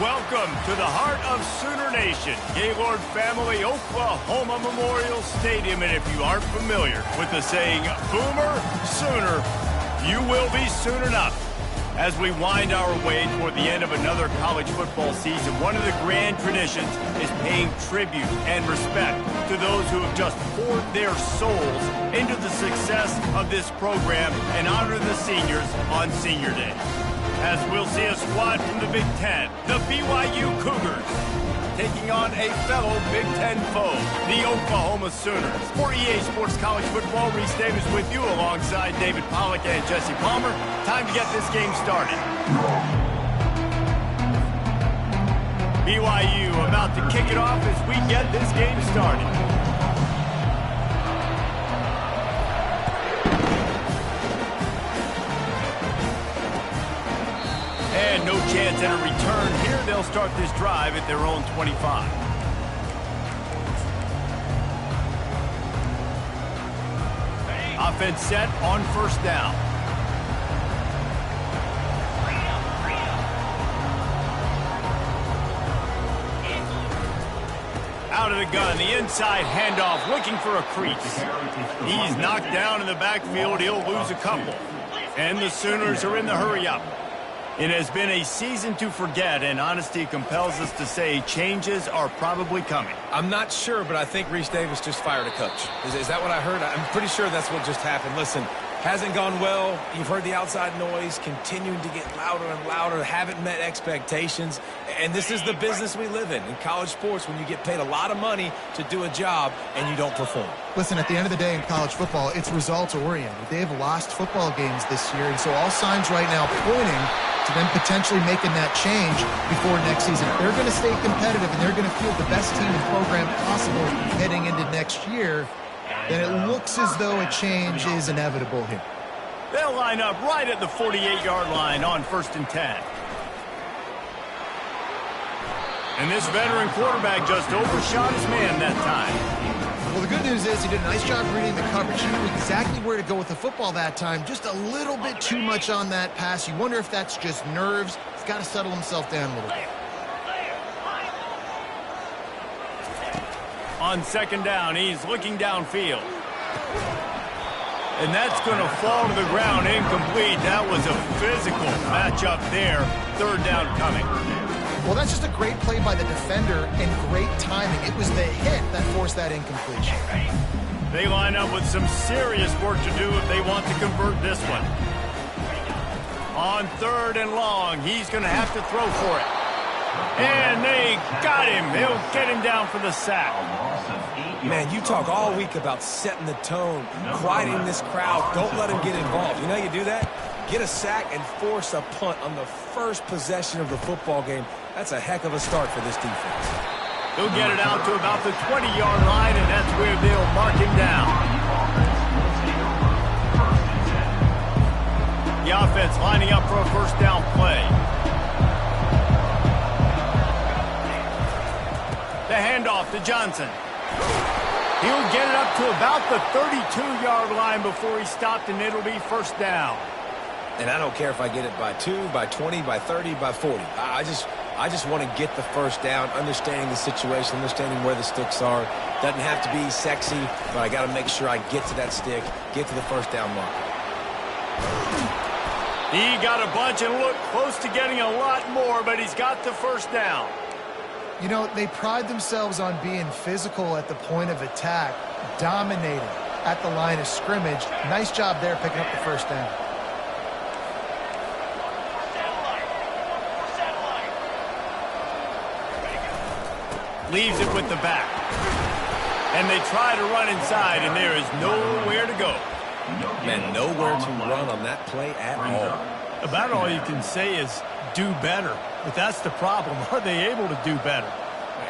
Welcome to the heart of Sooner Nation, Gaylord Family Oklahoma Memorial Stadium. And if you aren't familiar with the saying, Boomer Sooner, you will be soon enough. As we wind our way toward the end of another college football season, one of the grand traditions is paying tribute and respect to those who have just poured their souls into the success of this program and honor the seniors on Senior Day. As we'll see a squad from the Big Ten, the BYU Cougars, taking on a fellow Big Ten foe, the Oklahoma Sooners. For EA Sports College Football, Reese Davis with you alongside David Pollack and Jesse Palmer. Time to get this game started. BYU about to kick it off as we get this game started. And no chance at a return here. They'll start this drive at their own 25. Offense set on first down. Out of the gun, the inside handoff, looking for a crease. He's knocked down in the backfield. He'll lose a couple. And the Sooners are in the hurry-up. It has been a season to forget, and honesty compels us to say changes are probably coming. I'm not sure, but I think Reese Davis just fired a coach. Is that what I heard? I'm pretty sure that's what just happened. Listen, hasn't gone well. You've heard the outside noise continuing to get louder and louder, haven't met expectations. And this is the business we live in college sports, when you get paid a lot of money to do a job and you don't perform. Listen, at the end of the day in college football, it's results-oriented. They've lost football games this year, and so all signs right now pointing to them potentially making that change before next season. If they're going to stay competitive and they're going to field the best team and program possible heading into next year, then it looks as though a change is inevitable here. They'll line up right at the 48-yard line on 1st and 10. And this veteran quarterback just overshot his man that time. Well, the good news is he did a nice job reading the coverage. He knew exactly where to go with the football that time. Just a little bit too much on that pass. You wonder if that's just nerves. He's got to settle himself down a little bit. On 2nd down, he's looking downfield. And that's going to fall to the ground, incomplete. That was a physical matchup there. 3rd down coming. Well, that's just a great play by the defender and great timing. It was the hit that forced that incompletion. They line up with some serious work to do if they want to convert this one. On 3rd and long, he's going to have to throw for it. And they got him. They'll get him down for the sack. Man, you talk all week about setting the tone, quieting this crowd. Don't let him get involved. You know how you do that? Get a sack and force a punt on the first possession of the football game. That's a heck of a start for this defense. He'll get it out to about the 20-yard line, and that's where they'll mark him down. The offense lining up for a 1st down play. The handoff to Johnson. He'll get it up to about the 32-yard line before he stopped, and it'll be 1st down. And I don't care if I get it by 2, by 20, by 30, by 40. I just want to get the 1st down, understanding the situation, understanding where the sticks are. Doesn't have to be sexy, but I got to make sure I get to that stick, get to the 1st down mark. He got a bunch and looked close to getting a lot more, but he's got the 1st down. You know, they pride themselves on being physical at the point of attack, dominating at the line of scrimmage. Nice job there picking up the 1st down. Leaves it with the back. And they try to run inside, and there is nowhere to go. Man, nowhere to run on that play at all. About all you can say is do better. But that's the problem. Are they able to do better?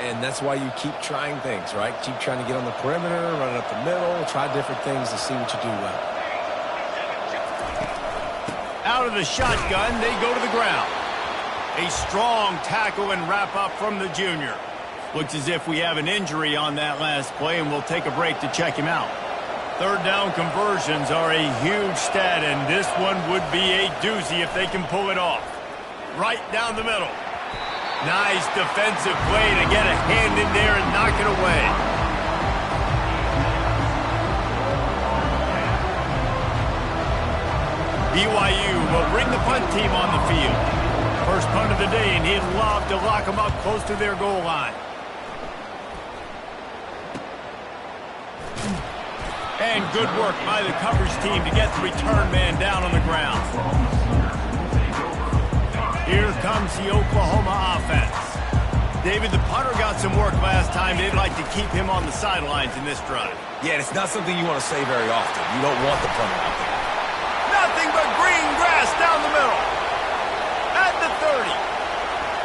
And that's why you keep trying things, right? Keep trying to get on the perimeter, run it up the middle, try different things to see what you do well. Out of the shotgun, they go to the ground. A strong tackle and wrap up from the junior. Looks as if we have an injury on that last play, and we'll take a break to check him out. 3rd down conversions are a huge stat, and this one would be a doozy if they can pull it off. Right down the middle. Nice defensive play to get a hand in there and knock it away. BYU will bring the punt team on the field. First punt of the day, and he'd love to lock them up close to their goal line. And good work by the coverage team to get the return man down on the ground. Here comes the Oklahoma offense. David, the punter got some work last time. They'd like to keep him on the sidelines in this drive. Yeah, it's not something you want to say very often. You don't want the punter out there. Nothing but green grass down the middle. At the 30.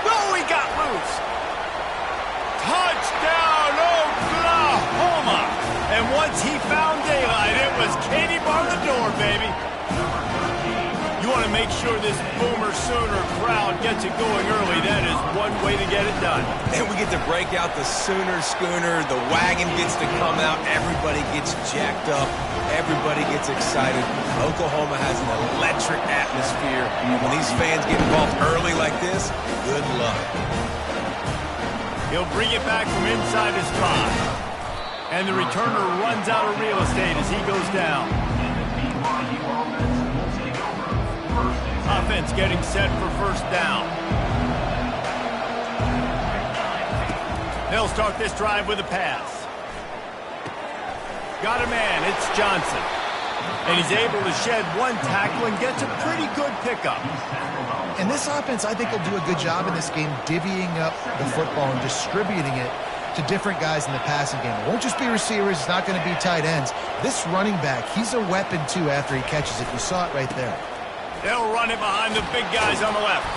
Oh, he got loose. Touchdown, Oklahoma. And once he found daylight, it was Katie bar the door, baby. You want to make sure this Boomer Sooner crowd gets it going early. That is one way to get it done. And we get to break out the Sooner schooner. The wagon gets to come out. Everybody gets jacked up. Everybody gets excited. Oklahoma has an electric atmosphere. And when these fans get involved early like this, good luck. He'll bring it back from inside his 5. And the returner runs out of real estate as he goes down. Offense getting set for first down. They'll start this drive with a pass. Got a man, it's Johnson. And he's able to shed one tackle and gets a pretty good pickup. And this offense, I think, will do a good job in this game divvying up the football and distributing it to different guys in the passing game. It won't just be receivers. It's not going to be tight ends. This running back, he's a weapon, too, after he catches it. You saw it right there. They'll run it behind the big guys on the left.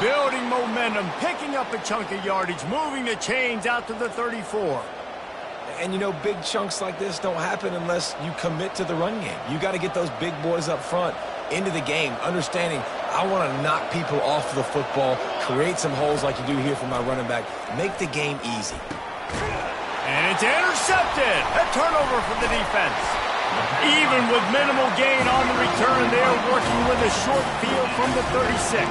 Building momentum, picking up a chunk of yardage, moving the chains out to the 34. And, you know, big chunks like this don't happen unless you commit to the run game. You got to get those big boys up front into the game, understanding I want to knock people off the football, create some holes like you do here for my running back, make the game easy. And it's intercepted. A turnover for the defense. Even with minimal gain on the return, they're working with a short field from the 36.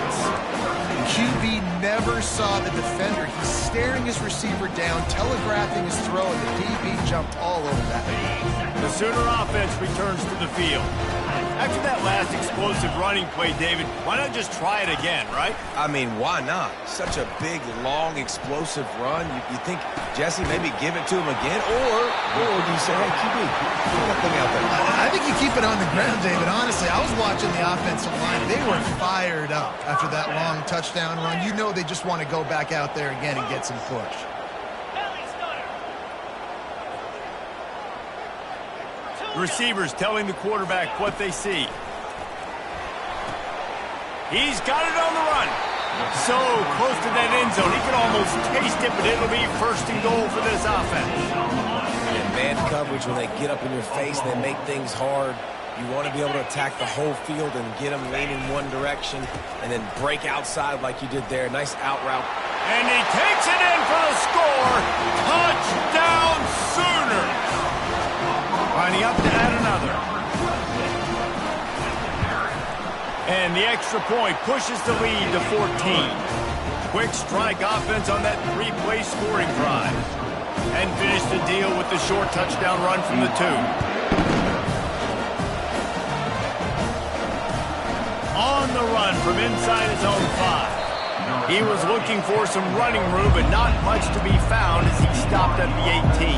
QB never saw the defender. He's staring his receiver down, telegraphing his throw, and the DB jumped all over that. The Sooner offense returns to the field. After that last explosive running play, David, why not just try it again, right? I mean, why not? Such a big, long, explosive run. You think, Jesse, maybe give it to him again? Or do you say, hey, QB, throw that thing out there? I think you keep it on the ground, David. Honestly, I was watching the offensive line. They were fired up after that long touchdown run. You know they just want to go back out there again and get some push. Receivers telling the quarterback what they see. He's got it on the run. So close to that end zone. He can almost taste it, but it'll be first and goal for this offense. And man coverage, when they get up in your face, they make things hard. You want to be able to attack the whole field and get them leaning one direction and then break outside like you did there. Nice out route. And he takes it in for the score. Touchdown Sooners. Lining up to add another. And the extra point pushes the lead to 14. Quick strike offense on that three-play scoring drive. And finish the deal with the short touchdown run from the 2. On the run from inside his own 5. He was looking for some running room, but not much to be found as he stopped at the 18.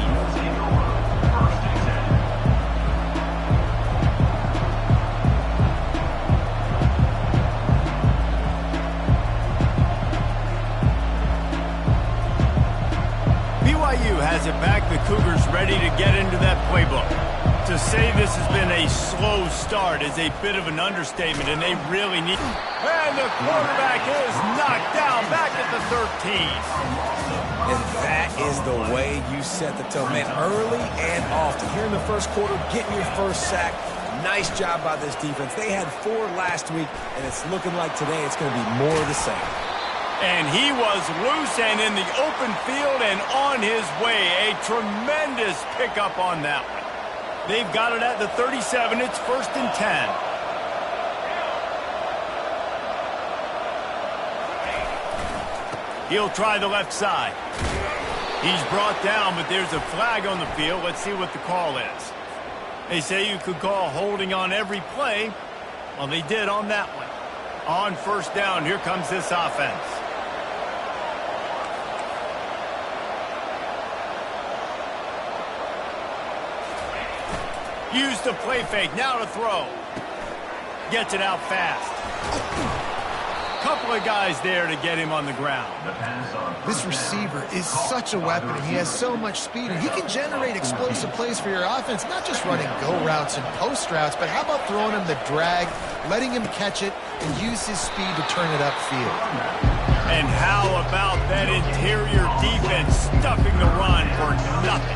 BYU has it back. The Cougars ready to get into that playbook. To say this has been a slow start is a bit of an understatement, and they really need... And the quarterback is knocked down back at the 13. And that is the way you set the tone. Man, early and often. Here in the first quarter, getting your first sack. Nice job by this defense. They had 4 last week, and it's looking like today it's going to be more of the same. And he was loose and in the open field and on his way. A tremendous pickup on that one. They've got it at the 37. It's first and 10. He'll try the left side. He's brought down, but there's a flag on the field. Let's see what the call is. They say you could call holding on every play. Well, they did on that one. On first down, here comes this offense. Use the play fake, now to throw. Gets it out fast. Couple of guys there to get him on the ground. This receiver is such a weapon, and he has so much speed. And he can generate explosive plays for your offense, not just running go routes and post routes, but how about throwing him the drag, letting him catch it, and use his speed to turn it upfield. And how about that interior defense stuffing the run for nothing?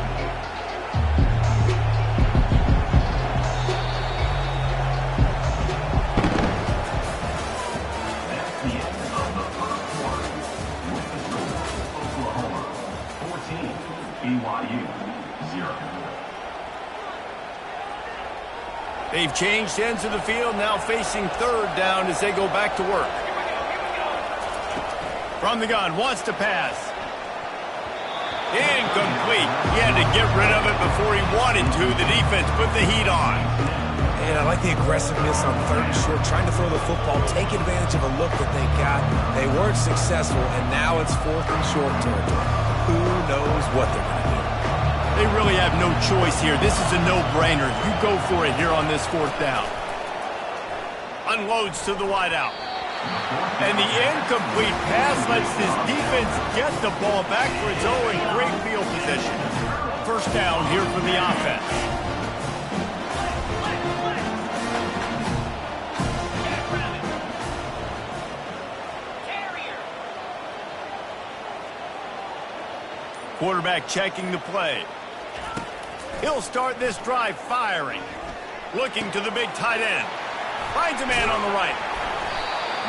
They've changed ends of the field, now facing third down as they go back to work. From the gun, wants to pass. Incomplete. He had to get rid of it before he wanted to. The defense put the heat on. And I like the aggressiveness on third and short, trying to throw the football, take advantage of a look that they got. They weren't successful, and now it's fourth and short territory. Who knows what they're going to do? They really have no choice here. This is a no-brainer. You go for it here on this fourth down. Unloads to the wideout. And the incomplete pass lets this defense get the ball back for its own great field position. First down here for the offense. Quarterback checking the play. He'll start this drive firing. Looking to the big tight end. Finds a man on the right.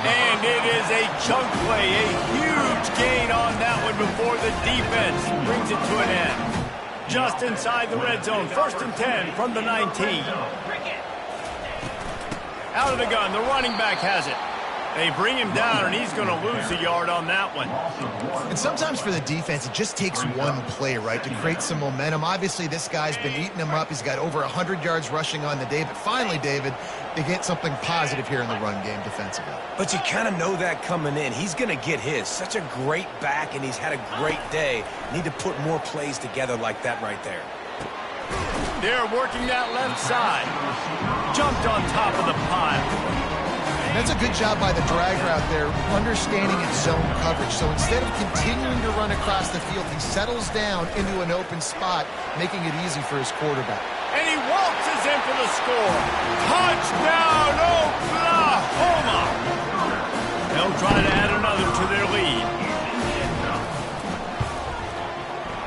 And it is a chunk play. A huge gain on that one before the defense brings it to an end. Just inside the red zone. First and 10 from the 19. Out of the gun. The running back has it. They bring him down, and he's going to lose a yard on that one. And sometimes for the defense, it just takes one play, right, to create some momentum. Obviously, this guy's been eating him up. He's got over 100 yards rushing on the day. But finally, David, they get something positive here in the run game defensively. But you kind of know that coming in. He's going to get his. Such a great back, and he's had a great day. Need to put more plays together like that right there. They're working that left side. Jumped on top of the pile. That's a good job by the drag route there, understanding its zone coverage. So instead of continuing to run across the field, he settles down into an open spot, making it easy for his quarterback. And he waltzes in for the score. Touchdown, Oklahoma! They'll try to add another to their lead.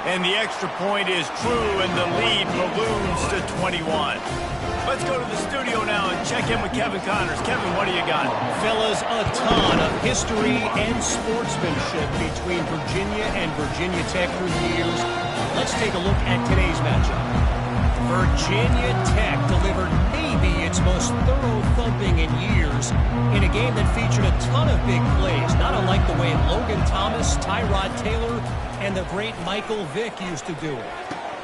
And the extra point is true, and the lead balloons to 21. Let's go to the studio now and check in with Kevin Connors. Kevin, what do you got? Fellas, a ton of history and sportsmanship between Virginia and Virginia Tech through the years. Let's take a look at today's matchup. Virginia Tech delivered maybe its most thorough thumping in years in a game that featured a ton of big plays, not unlike the way Logan Thomas, Tyrod Taylor, and the great Michael Vick used to do it.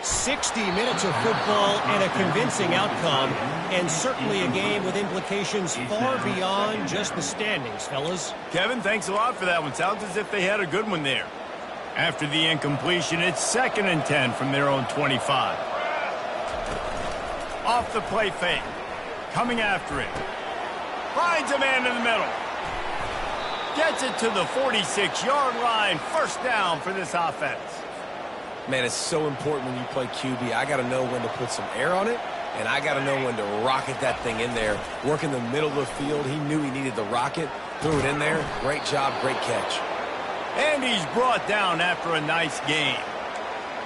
60 minutes of football and a convincing outcome, and certainly a game with implications far beyond just the standings, fellas. Kevin, thanks a lot for that one. Sounds as if they had a good one there. After the incompletion, it's 2nd and 10 from their own 25. Off the play fake. Coming after it. Finds a man in the middle. Gets it to the 46-yard line. First down for this offense. Man, it's so important when you play QB. I got to know when to put some air on it, and I got to know when to rocket that thing in there. Work in the middle of the field. He knew he needed the rocket. Threw it in there. Great job, great catch. And he's brought down after a nice game.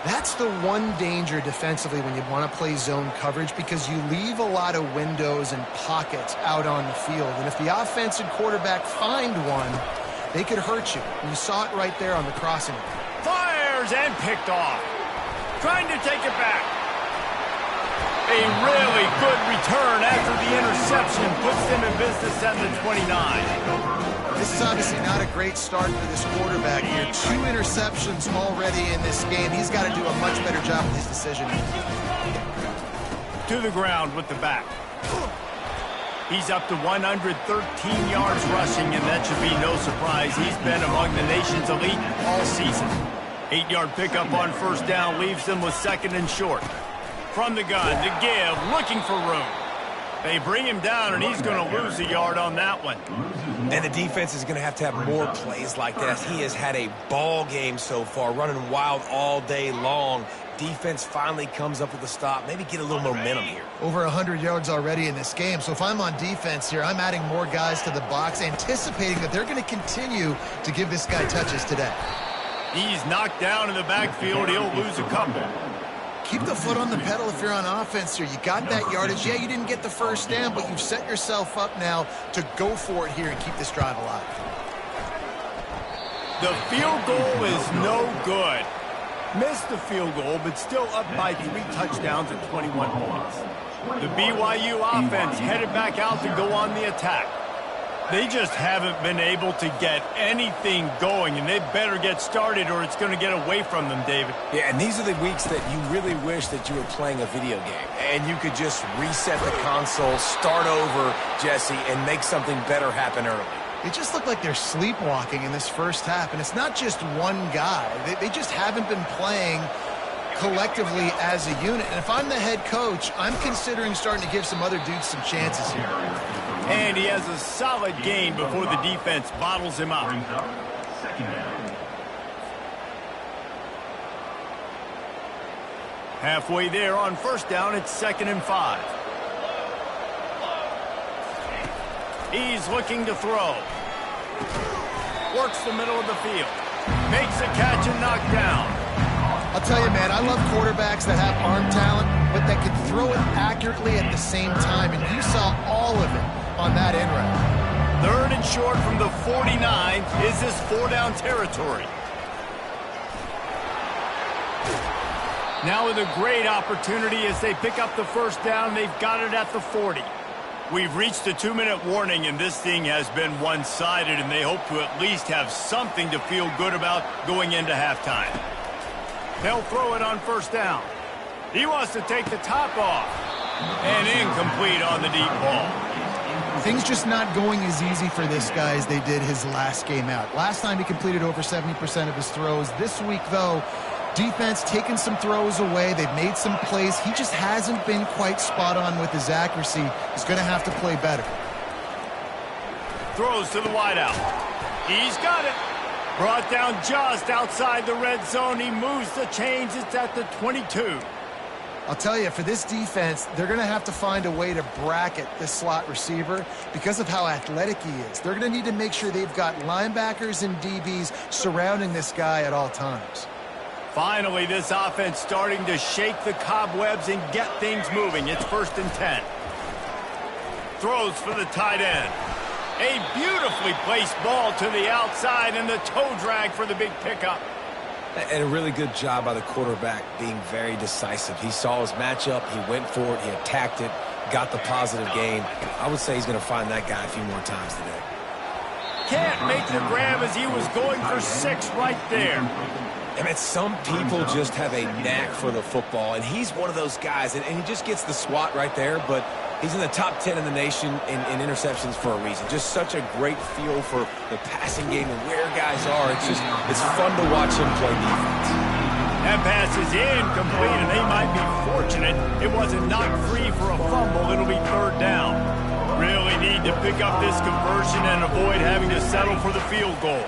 That's the one danger defensively when you want to play zone coverage, because you leave a lot of windows and pockets out on the field. And if the offensive quarterback find one, they could hurt you. And you saw it right there on the crossing. Fires and picked off. Trying to take it back. A really good return after the interception puts them in business at the 29. This is obviously not a great start for this quarterback here. 2 interceptions already in this game. He's got to do a much better job with his decision. To the ground with the back. He's up to 113 yards rushing, and that should be no surprise. He's been among the nation's elite all season. 8-yard pickup on first down leaves them with 2nd and short. From the gun to give, looking for room. They bring him down, and he's going to lose a yard on that one. And the defense is going to have more plays like that. He has had a ball game so far, running wild all day long. Defense finally comes up with a stop, maybe get a little momentum here. Over 100 yards already in this game. So if I'm on defense here, I'm adding more guys to the box, anticipating that they're going to continue to give this guy touches today. He's knocked down in the backfield. He'll lose a couple. Keep the foot on the pedal if you're on offense here. You got that yardage. Yeah, you didn't get the first down, but you've set yourself up now to go for it here and keep this drive alive. The field goal is no good. Missed the field goal, but still up by 3 touchdowns and 21 points. The BYU offense headed back out to go on the attack. They just haven't been able to get anything going, and they better get started or it's going to get away from them, David. Yeah, and these are the weeks that you really wish that you were playing a video game, and you could just reset the console, start over, Jesse, and make something better happen early. It just looked like they're sleepwalking in this first half, and it's not just one guy. They just haven't been playing collectively as a unit. And if I'm the head coach, I'm considering starting to give some other dudes some chances here. And he has a solid gain before the defense bottles him up. Halfway there on first down, it's 2nd and 5. He's looking to throw. Works the middle of the field. Makes a catch and knocked down. I'll tell you, man, I love quarterbacks that have arm talent, but that can throw it accurately at the same time, and you saw all of it on that end route. 3rd and short from the 49. Is this 4-down territory? Now with a great opportunity as they pick up the first down. They've got it at the 40. We've reached the 2-minute warning, and this thing has been one-sided, and they hope to at least have something to feel good about going into halftime. They'll throw it on first down. He wants to take the top off. And incomplete on the deep ball. Things just not going as easy for this guy as they did his last game out. Last time he completed over 70% of his throws. This week, though, defense taking some throws away. They've made some plays. He just hasn't been quite spot on with his accuracy. He's going to have to play better. Throws to the wideout. He's got it. Brought down just outside the red zone. He moves the chains. It's at the 22. I'll tell you, for this defense, they're going to have to find a way to bracket this slot receiver because of how athletic he is. They're going to need to make sure they've got linebackers and DBs surrounding this guy at all times. Finally, this offense starting to shake the cobwebs and get things moving. It's 1st and 10. Throws for the tight end. A beautifully placed ball to the outside and the toe drag for the big pickup. And a really good job by the quarterback being very decisive. He saw his matchup, he went for it, he attacked it, got the positive gain. I would say he's going to find that guy a few more times today. Can't make the grab as he was going for 6 right there. I mean, some people just have a knack for the football, and he's one of those guys, and he just gets the swat right there, but he's in the top 10 in the nation in interceptions for a reason. Just such a great feel for the passing game and where guys are. It's fun to watch him play defense. That pass is incomplete, and they might be fortunate it wasn't knocked free for a fumble. It'll be 3rd down. Really need to pick up this conversion and avoid having to settle for the field goal.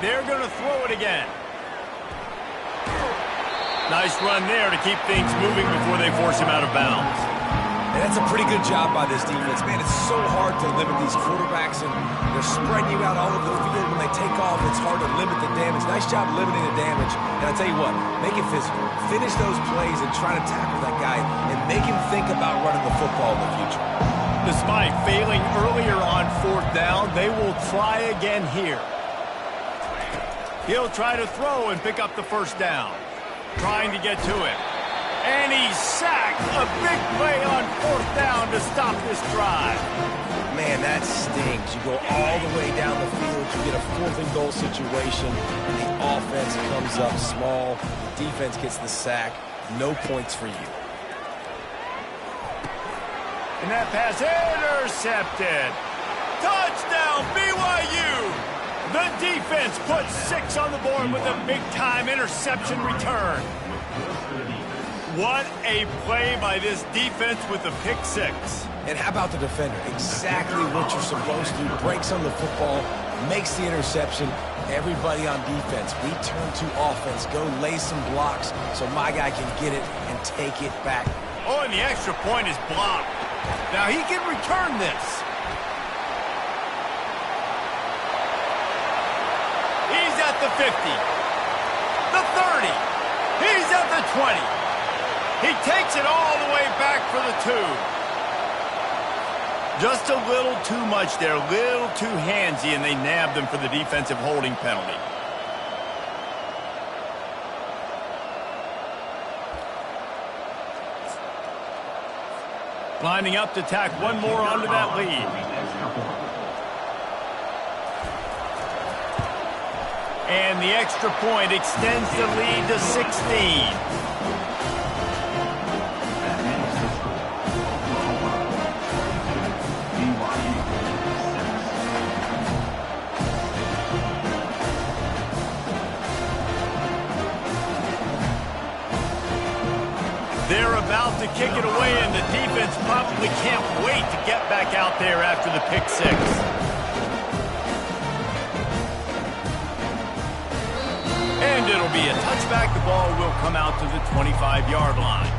They're going to throw it again. Nice run there to keep things moving before they force him out of bounds. And that's a pretty good job by this defense. Man, it's so hard to limit these quarterbacks, and they're spreading you out all over the field. When they take off, it's hard to limit the damage. Nice job limiting the damage. And I tell you what, make it physical. Finish those plays and try to tackle that guy and make him think about running the football in the future. Despite failing earlier on 4th down, they will try again here. He'll try to throw and pick up the first down. Trying to get to him. And he's sacked. A big play on 4th down to stop this drive. Man, that stings. You go all the way down the field, you get a 4th and goal situation, and the offense comes up small. The defense gets the sack. No points for you. And that pass intercepted. Touchdown, BYU! The defense puts 6 on the board with a big-time interception return. What a play by this defense with the pick 6. And how about the defender? Exactly what you're supposed to. Breaks on the football, makes the interception. Everybody on defense, we turn to offense. Go lay some blocks so my guy can get it and take it back. Oh, and the extra point is blocked. Now he can return this. He's at the 50. The 30. He's at the 20. He takes it all the way back for the 2. Just a little too much there, a little too handsy, and they nabbed him for the defensive holding penalty. Lining up to tack one more onto that lead. And the extra point extends the lead to 16. They're about to kick it away, and the defense probably can't wait to get back out there after the pick 6. And it'll be a touchback. The ball will come out to the 25-yard line.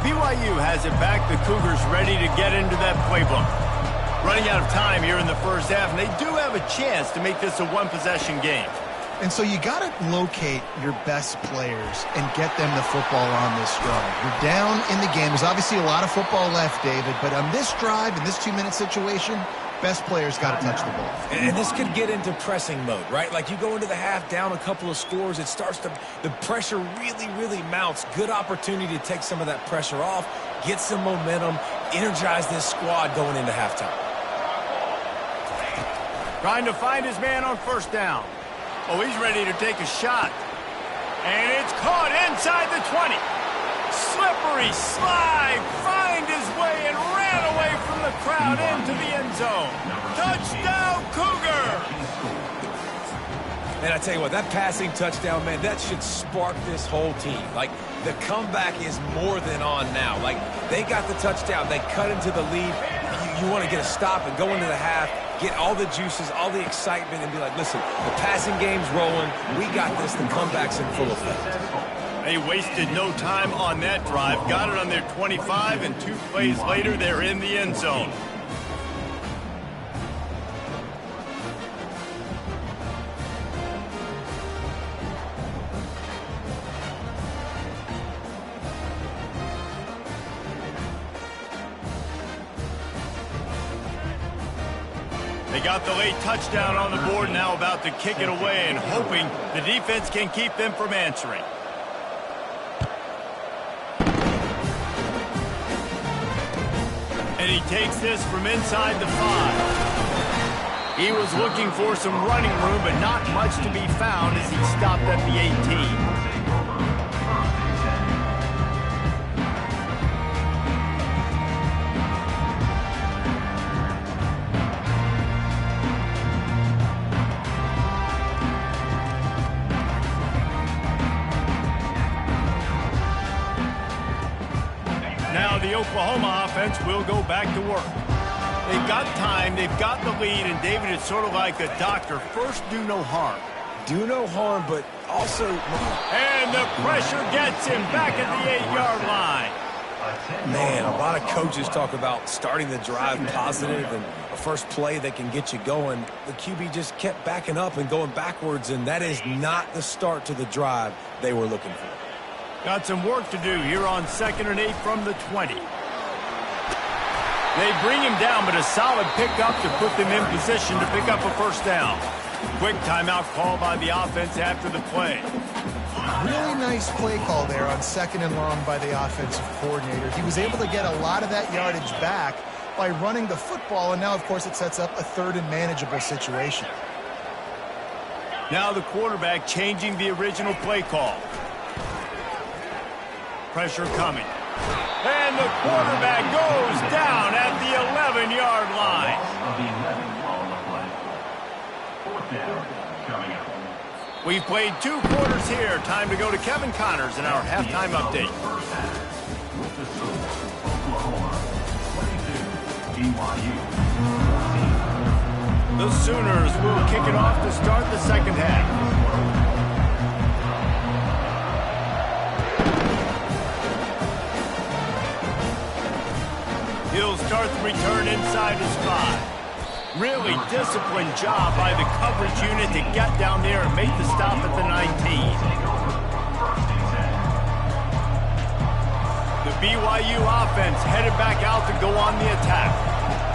BYU has it back. The Cougars ready to get into that playbook. Running out of time here in the first half, and they do have a chance to make this a one-possession game. And so you got to locate your best players and get them the football on this drive. You're down in the game. There's obviously a lot of football left, David, but on this drive, in this 2-minute situation, best players got to touch the ball. And this could get into pressing mode, right? Like you go into the half down a couple of scores, it starts to, the pressure really mounts. Good opportunity to take some of that pressure off, get some momentum, energize this squad going into halftime. Trying to find his man on 1st down. Oh, he's ready to take a shot. And it's caught inside the 20. Slippery slide, find his way and ran away from the crowd into the end zone. Touchdown, Cougar! And I tell you what, that passing touchdown, man, that should spark this whole team. Like, the comeback is more than on now. Like, they got the touchdown. They cut into the lead. You want to get a stop and go into the half, get all the juices, all the excitement, and be like, listen, the passing game's rolling. We got this. The comeback's in full effect. They wasted no time on that drive. Got it on their 25, and 2 plays later, they're in the end zone. They got the late touchdown on the board, now about to kick it away and hoping the defense can keep them from answering. And he takes this from inside the 5. He was looking for some running room, but not much to be found as he stopped at the 18. The Oklahoma offense will go back to work. They've got time, they've got the lead, and David, it's sort of like a doctor. First, do no harm. Do no harm, but also... And the pressure gets him back at the 8-yard line. Man, a lot of coaches talk about starting the drive positive and a first play that can get you going. The QB just kept backing up and going backwards, and that is not the start to the drive they were looking for. Got some work to do here on 2nd and 8 from the 20. They bring him down, but a solid pickup to put them in position to pick up a 1st down. Quick timeout call by the offense after the play. Really nice play call there on 2nd and long by the offensive coordinator. He was able to get a lot of that yardage back by running the football, and now, of course, it sets up a 3rd and manageable situation. Now the quarterback changing the original play call. Pressure coming. And the quarterback goes down at the 11-yard line. We've played 2 quarters here. Time to go to Kevin Connors in our halftime update. The Sooners will kick it off to start the second half. He'll start the return inside his 5. Really disciplined job by the coverage unit to get down there and make the stop at the 19. The BYU offense headed back out to go on the attack.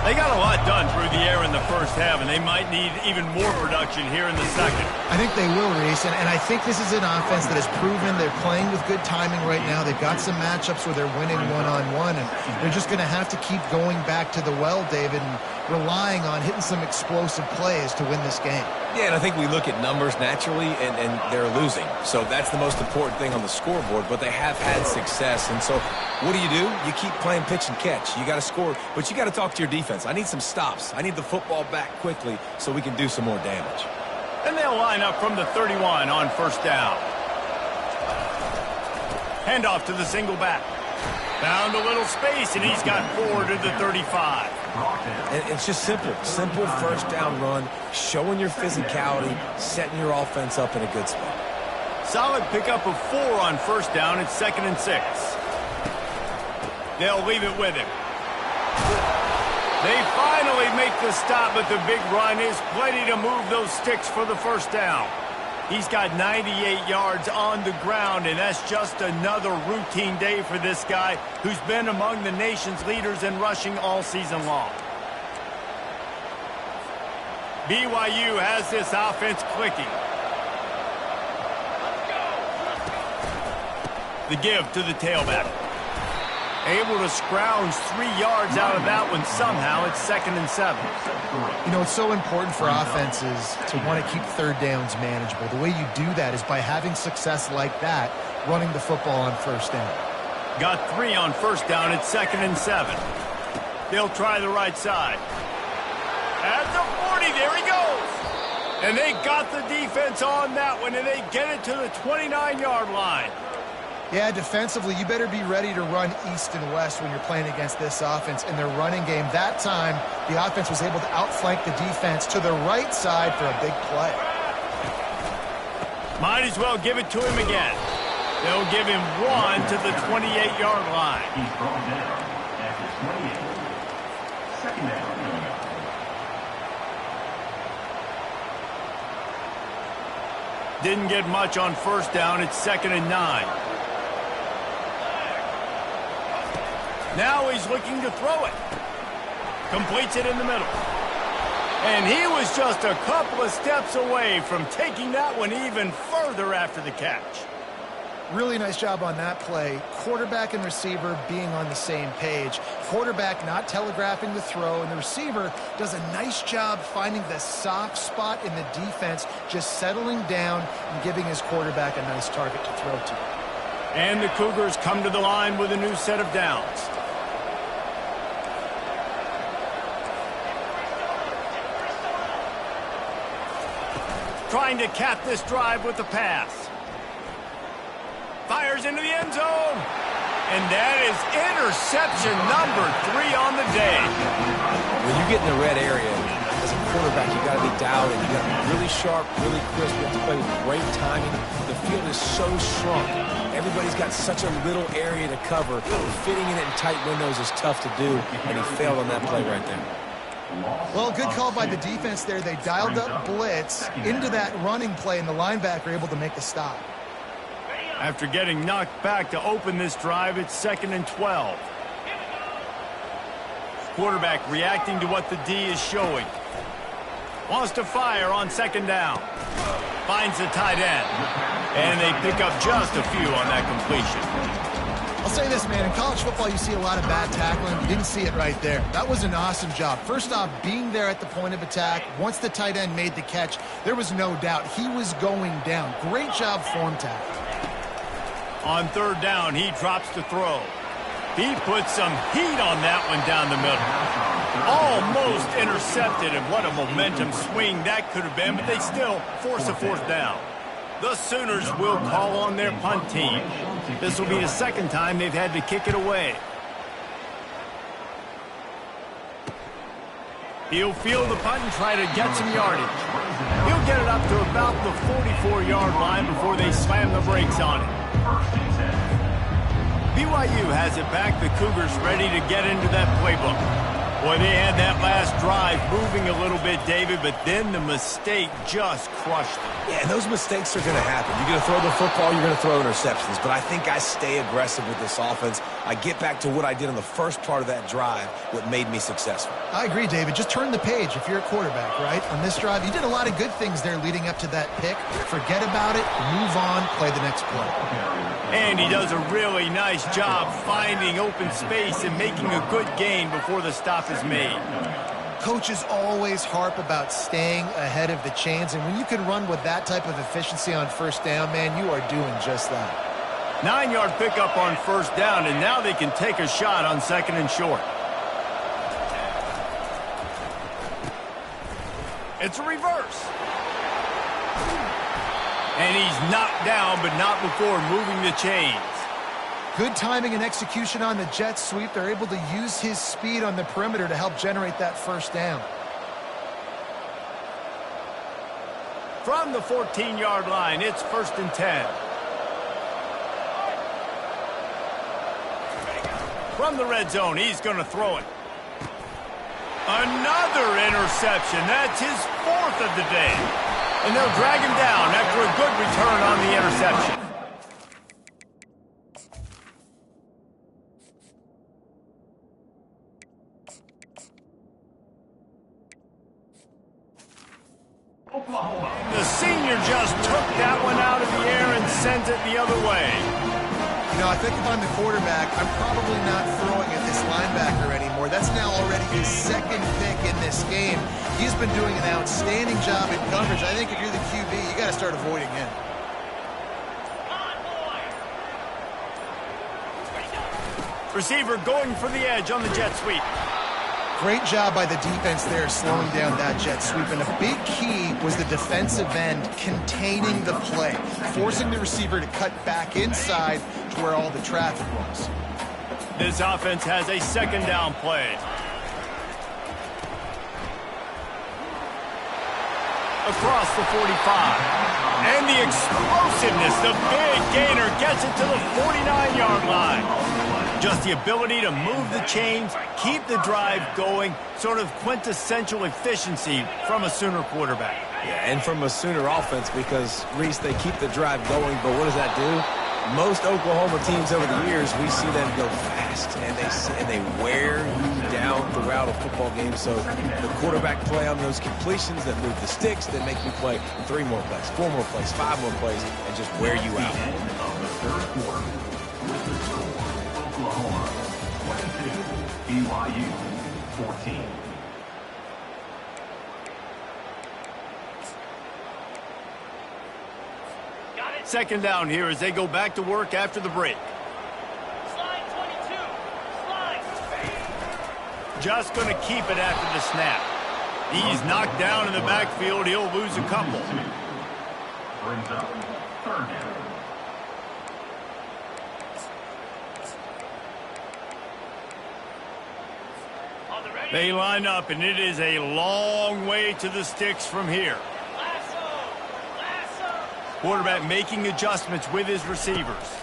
They got a lot done through the air in the first half, and they might need even more production here in the second. I think they will, Reese, and I think this is an offense that has proven they're playing with good timing right now. They've got some matchups where they're winning one-on-one, and they're just going to have to keep going back to the well, David, and relying on hitting some explosive plays to win this game. Yeah, and I think we look at numbers naturally, and they're losing. So that's the most important thing on the scoreboard, but they have had success. And so what do? You keep playing pitch and catch. You got to score, but you got to talk to your defense. I need some stops. I need the football back quickly so we can do some more damage. And they'll line up from the 31 on first down. Handoff to the single back. Found a little space, and he's got 4 to the 35. And it's just simple first down run, showing your physicality, setting your offense up in a good spot. Solid pickup of 4 on first down. It's 2nd and 6. They'll leave it with him. They finally make the stop, but the big run is plenty to move those sticks for the first down. He's got 98 yards on the ground, and that's just another routine day for this guy who's been among the nation's leaders in rushing all season long. BYU has this offense clicking. The give to the tailback. Able to scrounge 3 yards out of that one somehow. It's 2nd and 7. You know, it's so important for offenses to want to keep third downs manageable. The way you do that is by having success like that, running the football on first down. Got 3 on first down. It's 2nd and 7. They'll try the right side. At the 40, there he goes. And they got the defense on that one, and they get it to the 29-yard line. Yeah, defensively, you better be ready to run east and west when you're playing against this offense in their running game. That time, the offense was able to outflank the defense to the right side for a big play. Might as well give it to him again. They'll give him 1 to the 28-yard line. He's brought down at the 28. 2nd down. Didn't get much on first down. It's 2nd and 9. Now he's looking to throw it. Completes it in the middle. And he was just a couple of steps away from taking that one even further after the catch. Really nice job on that play. Quarterback and receiver being on the same page. Quarterback not telegraphing the throw, and the receiver does a nice job finding the soft spot in the defense, just settling down and giving his quarterback a nice target to throw to. And the Cougars come to the line with a new set of downs. Trying to cap this drive with the pass. Fires into the end zone. And that is interception number 3 on the day. When you get in the red area, as a quarterback, you got to be dialed in. You got to be really sharp, really crisp. You have to play with great timing. The field is so shrunk. Everybody's got such a little area to cover. Fitting in it in tight windows is tough to do, and he failed on that play right there. Well, good call by the defense there. They dialed up blitz into that running play, and the linebacker able to make the stop. After getting knocked back to open this drive, it's 2nd and 12. Quarterback reacting to what the D is showing. Wants to fire on second down. Finds the tight end. And they pick up just a few on that completion. I'll say this, man. In college football, you see a lot of bad tackling. You didn't see it right there. That was an awesome job. First off, being there at the point of attack. Once the tight end made the catch, there was no doubt he was going down. Great job form tackle. On third down, he drops to throw. He puts some heat on that one down the middle. Almost intercepted, and what a momentum swing that could have been, but they still force a fourth down. The Sooners will call on their punt team. This will be the second time they've had to kick it away. He'll field the punt and try to get some yardage. He'll get it up to about the 44-yard line before they slam the brakes on it. BYU has it back. The Cougars ready to get into that playbook. Boy, they had that last drive moving a little bit, David, but then the mistake just crushed them. Yeah, and those mistakes are going to happen. You're going to throw the football, you're going to throw interceptions. But I think I stay aggressive with this offense. I get back to what I did on the first part of that drive, what made me successful. I agree, David. Just turn the page if you're a quarterback, right? On this drive, you did a lot of good things there leading up to that pick. Forget about it, move on, play the next play. And he does a really nice job finding open space and making a good gain before the stop is made. Coaches always harp about staying ahead of the chains, and when you can run with that type of efficiency on first down, man, you are doing just that. 9-yard pickup on first down, and now they can take a shot on second and short. It's a reverse. And he's knocked down, but not before moving the chains. Good timing and execution on the jet sweep. They're able to use his speed on the perimeter to help generate that first down. From the 14-yard line, it's 1st and 10. From the red zone, he's going to throw it. Another interception. That's his 4th of the day. And they'll drag him down after a good return on the interception. The senior just took that one out of the air and sends it the other way. You know, I think if I'm the quarterback, I'm probably not throwing at this linebacker anymore. That's now already his 2nd pick in this game. He's been doing an outstanding job in coverage. I think if you're the QB, you got to start avoiding him. Receiver going for the edge on the jet sweep. Great job by the defense there slowing down that jet sweep. And a big key was the defensive end containing the play, forcing the receiver to cut back inside to where all the traffic was. This offense has a 2nd down play. Across the 45. And the explosiveness, the big gainer gets it to the 49-yard line. Just the ability to move the chains, keep the drive going, sort of quintessential efficiency from a Sooner quarterback. Yeah, and from a Sooner offense because, Reese, they keep the drive going, but what does that do? Most Oklahoma teams over the years, we see them go fast, and they wear you down throughout a football game. So the quarterback play on those completions that move the sticks, that make you play 3 more plays, 4 more plays, 5 more plays, and just wear you out. Oklahoma 22, BYU 14. Second down here as they go back to work after the break. Slide 22. Slide. Just going to keep it after the snap. He's knocked down in the backfield. He'll lose a couple. Brings up 3rd down. They line up, and it is a long way to the sticks from here. Quarterback making adjustments with his receivers.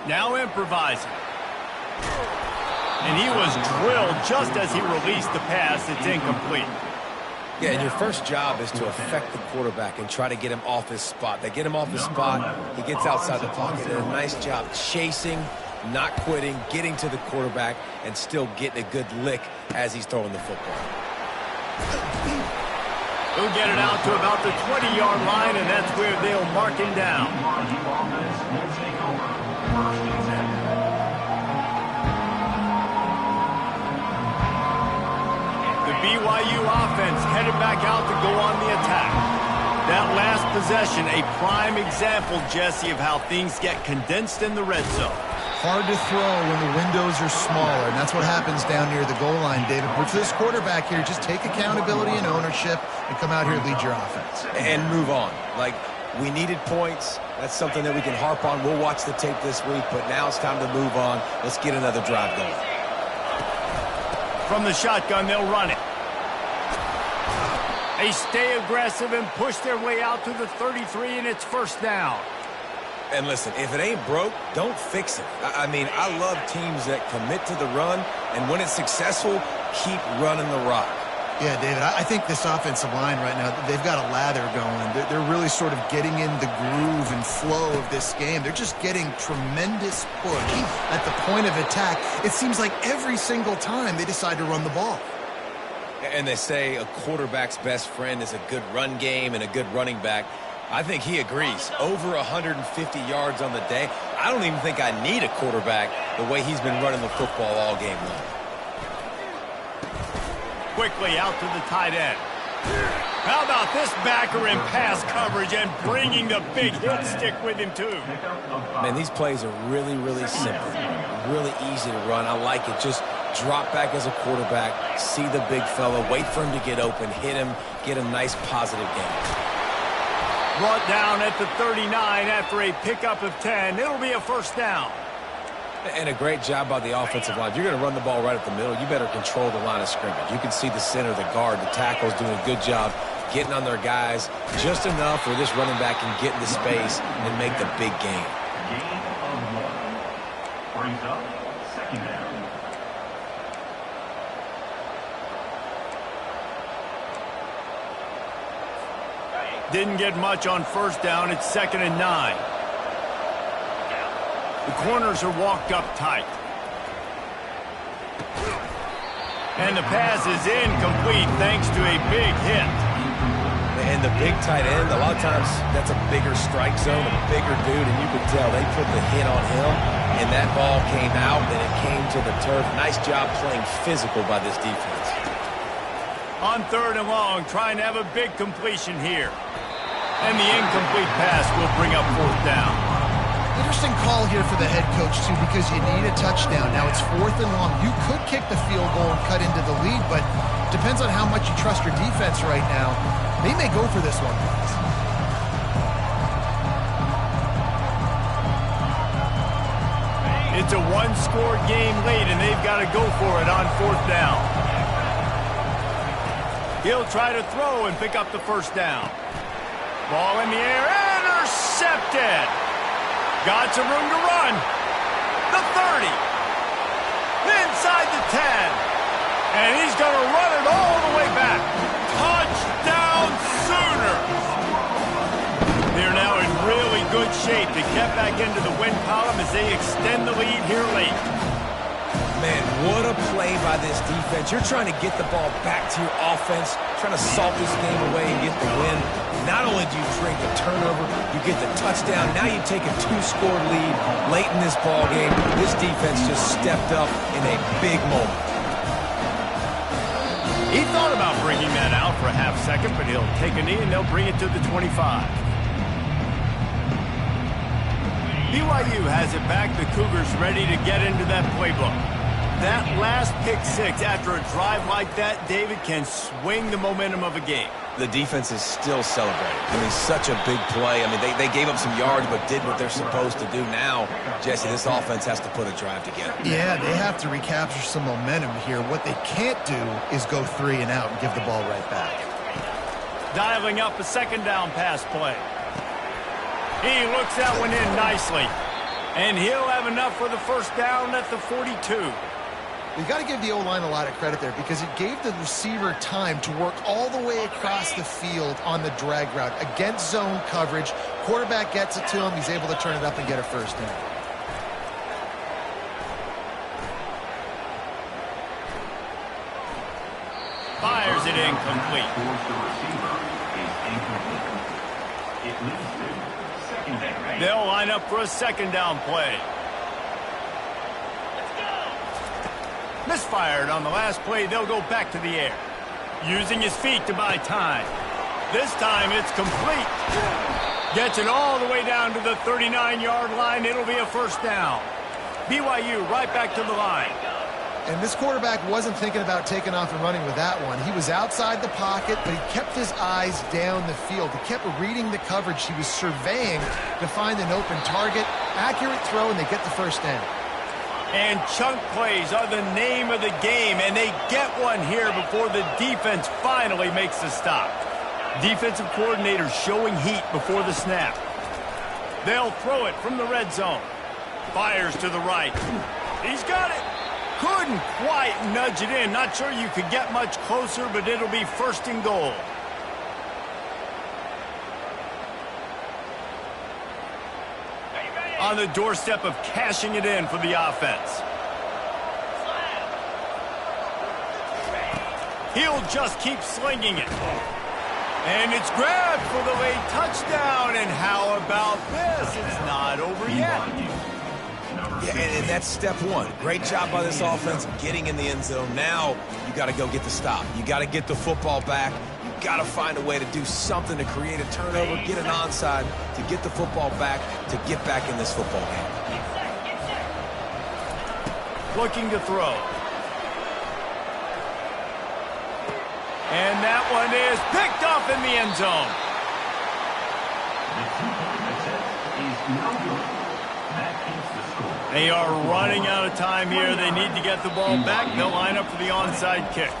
Now improvising. And he was drilled just as he released the pass. It's incomplete. Yeah, and your first job is to affect the quarterback and try to get him off his spot. They get him off his spot. He gets outside the pocket. And a nice job chasing, not quitting, getting to the quarterback, and still getting a good lick as he's throwing the football. He'll get it out to about the 20-yard line, and that's where they'll mark him down. The BYU offense headed back out to go on the attack. That last possession, a prime example, Jesse, of how things get condensed in the red zone. Hard to throw when the windows are smaller, and that's what happens down near the goal line, David. But for this quarterback here, just take accountability and ownership and come out here and lead your offense. And move on. Like, we needed points. That's something that we can harp on. We'll watch the tape this week, but now it's time to move on. Let's get another drive going. From the shotgun, they'll run it. They stay aggressive and push their way out to the 33, and it's first down. And listen, if it ain't broke, don't fix it. I mean, I love teams that commit to the run, and when it's successful, keep running the rock. Yeah, David, I think this offensive line right now, they've got a lather going. They're really sort of getting in the groove and flow of this game. They're just getting tremendous push at the point of attack. It seems like every single time they decide to run the ball. And they say a quarterback's best friend is a good run game and a good running back. I think he agrees. Over 150 yards on the day. I don't even think I need a quarterback the way he's been running the football all game long. Quickly out to the tight end. How about this backer in pass coverage and bringing the big hit stick with him, too? Man, these plays are really, really simple. Really easy to run. I like it. Just drop back as a quarterback, see the big fella, wait for him to get open, hit him, get a nice positive game. Brought down at the 39 after a pickup of 10. It'll be a first down. And a great job by the offensive line. If you're going to run the ball right at the middle, you better control the line of scrimmage. You can see the center, the guard, the tackles doing a good job getting on their guys just enough where this running back can get into space and make the big game. Gain of 1. Brings up second down. Didn't get much on first down. It's 2nd and 9. The corners are walked up tight. And the pass is incomplete thanks to a big hit. And the big tight end, a lot of times that's a bigger strike zone, a bigger dude, and you could tell they put the hit on him, and that ball came out, and it came to the turf. Nice job playing physical by this defense. On 3rd and long, trying to have a big completion here. And the incomplete pass will bring up 4th down. Interesting call here for the head coach, too, because you need a touchdown. Now it's 4th and long. You could kick the field goal and cut into the lead, but depends on how much you trust your defense right now. They may go for this one, guys. It's a one-score game late, and they've got to go for it on 4th down. He'll try to throw and pick up the first down. Ball in the air, intercepted. Got some room to run. The 30. Inside the 10. And he's going to run it all the way back. Touchdown Sooners. They're now in really good shape to get back into the win column as they extend the lead here late. Man, what a play by this defense. You're trying to get the ball back to your offense, trying to salt this game away and get the win. Not only do you trade the turnover, you get the touchdown. Now you take a 2-score lead late in this ball game. This defense just stepped up in a big moment. He thought about bringing that out for a half second, but he'll take a knee and they'll bring it to the 25. BYU has it back. The Cougars ready to get into that playbook. That last pick six after a drive like that, David, can swing the momentum of a game. The defense is still celebrating. I mean, such a big play. I mean, they gave up some yards but did what they're supposed to do. Now, Jesse, this offense has to put a drive together. Yeah, they have to recapture some momentum here. What they can't do is go 3 and out and give the ball right back. Dialing up a 2nd down pass play. He looks that one in nicely. And he'll have enough for the first down at the 42. You've got to give the O-line a lot of credit there because it gave the receiver time to work all the way across the field on the drag route against zone coverage. Quarterback gets it to him. He's able to turn it up and get a first down. Fires it incomplete. Force the receiver is incomplete. It leads to second down. They'll line up for a second down play. Let's go. Misfired on the last play. They'll go back to the air. Using his feet to buy time. This time it's complete. Gets it all the way down to the 39-yard line. It'll be a first down. BYU right back to the line. And this quarterback wasn't thinking about taking off and running with that one. He was outside the pocket, but he kept his eyes down the field. He kept reading the coverage. He was surveying to find an open target. Accurate throw, and they get the first down. And chunk plays are the name of the game, and they get one here before the defense finally makes the stop. Defensive coordinator showing heat before the snap. They'll throw it from the red zone. Fires to the right. He's got it. Couldn't quite nudge it in. Not sure you could get much closer, but it'll be first and goal. On the doorstep of cashing it in for the offense. He'll just keep slinging it. And it's grabbed for the late touchdown. And how about this? It's not over yet. Yeah, and that's step one. Great job by this offense getting in the end zone. Now you got to go get the stop. You got to get the football back. You got to find a way to do something to create a turnover, get an onside, to get the football back, to get back in this football game. Looking to throw. And that one is picked off in the end zone. The two-point attempt is no good. That keeps the score. They are running out of time here. They need to get the ball back. They'll line up for the onside kick.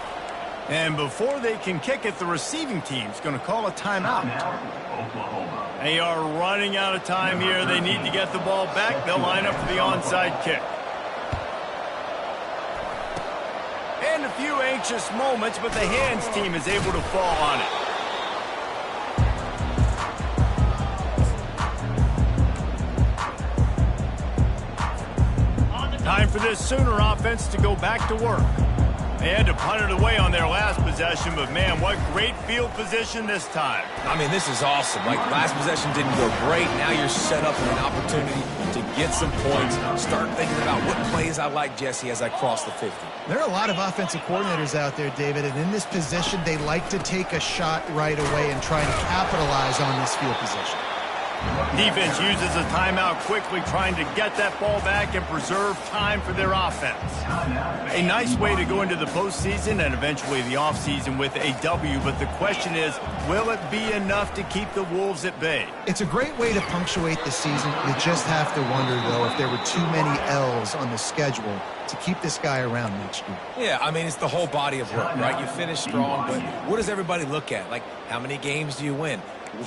And before they can kick it, the receiving team's going to call a timeout. Oklahoma. They are running out of time here. They need to get the ball back. They'll line up for the onside kick. And a few anxious moments, but the hands team is able to fall on it. Time for this Sooner offense to go back to work. They had to punt it away on their last possession, but man, what great field position this time. I mean, this is awesome. Like, last possession didn't go great. Now you're set up with an opportunity to get some points. Start thinking about what plays I like, Jesse, as I cross the 50. There are a lot of offensive coordinators out there, David, and in this position, they like to take a shot right away and try to capitalize on this field position. Defense uses a timeout quickly, trying to get that ball back and preserve time for their offense. A nice way to go into the postseason and eventually the offseason with a W, but the question is, will it be enough to keep the Wolves at bay? It's a great way to punctuate the season. You just have to wonder, though, if there were too many L's on the schedule to keep this guy around next year. Yeah, I mean, it's the whole body of work, right? You finish strong, but what does everybody look at? Like, how many games do you win?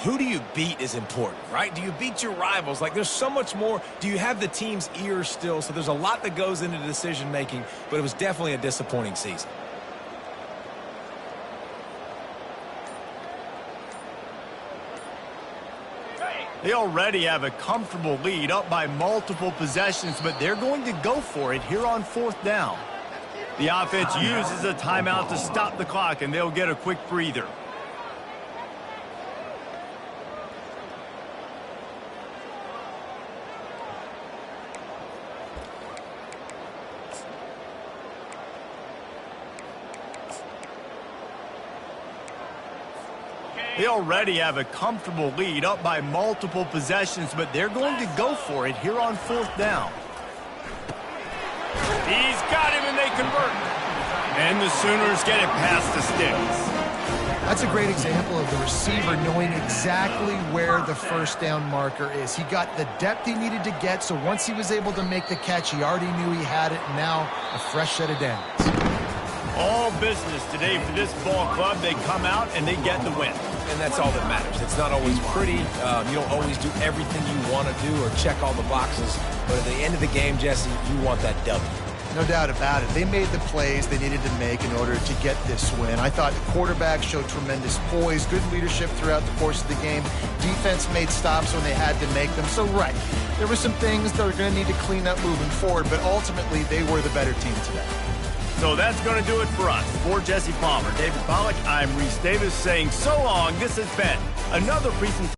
Who do you beat is important, right? Do you beat your rivals? Like, there's so much more. Do you have the team's ears still? So there's a lot that goes into decision-making, but it was definitely a disappointing season. They already have a comfortable lead, up by multiple possessions, but they're going to go for it here on fourth down. The offense uses a timeout to stop the clock, and they'll get a quick breather. They already have a comfortable lead, up by multiple possessions, but they're going to go for it here on fourth down. He's got him, and they convert. And the Sooners get it past the sticks. That's a great example of the receiver knowing exactly where the first down marker is. He got the depth he needed to get, so once he was able to make the catch, he already knew he had it, and now a fresh set of downs. All business today for this ball club. They come out and they get the win. And that's all that matters. It's not always pretty. You don't always do everything you want to do or check all the boxes. But at the end of the game, Jesse, you want that W. No doubt about it. They made the plays they needed to make in order to get this win. I thought the quarterback showed tremendous poise, good leadership throughout the course of the game. Defense made stops when they had to make them. So, right, there were some things that are going to need to clean up moving forward, but ultimately they were the better team today. So that's going to do it for us. For Jesse Palmer, David Pollack, I'm Reese Davis saying so long. This has been another presentation.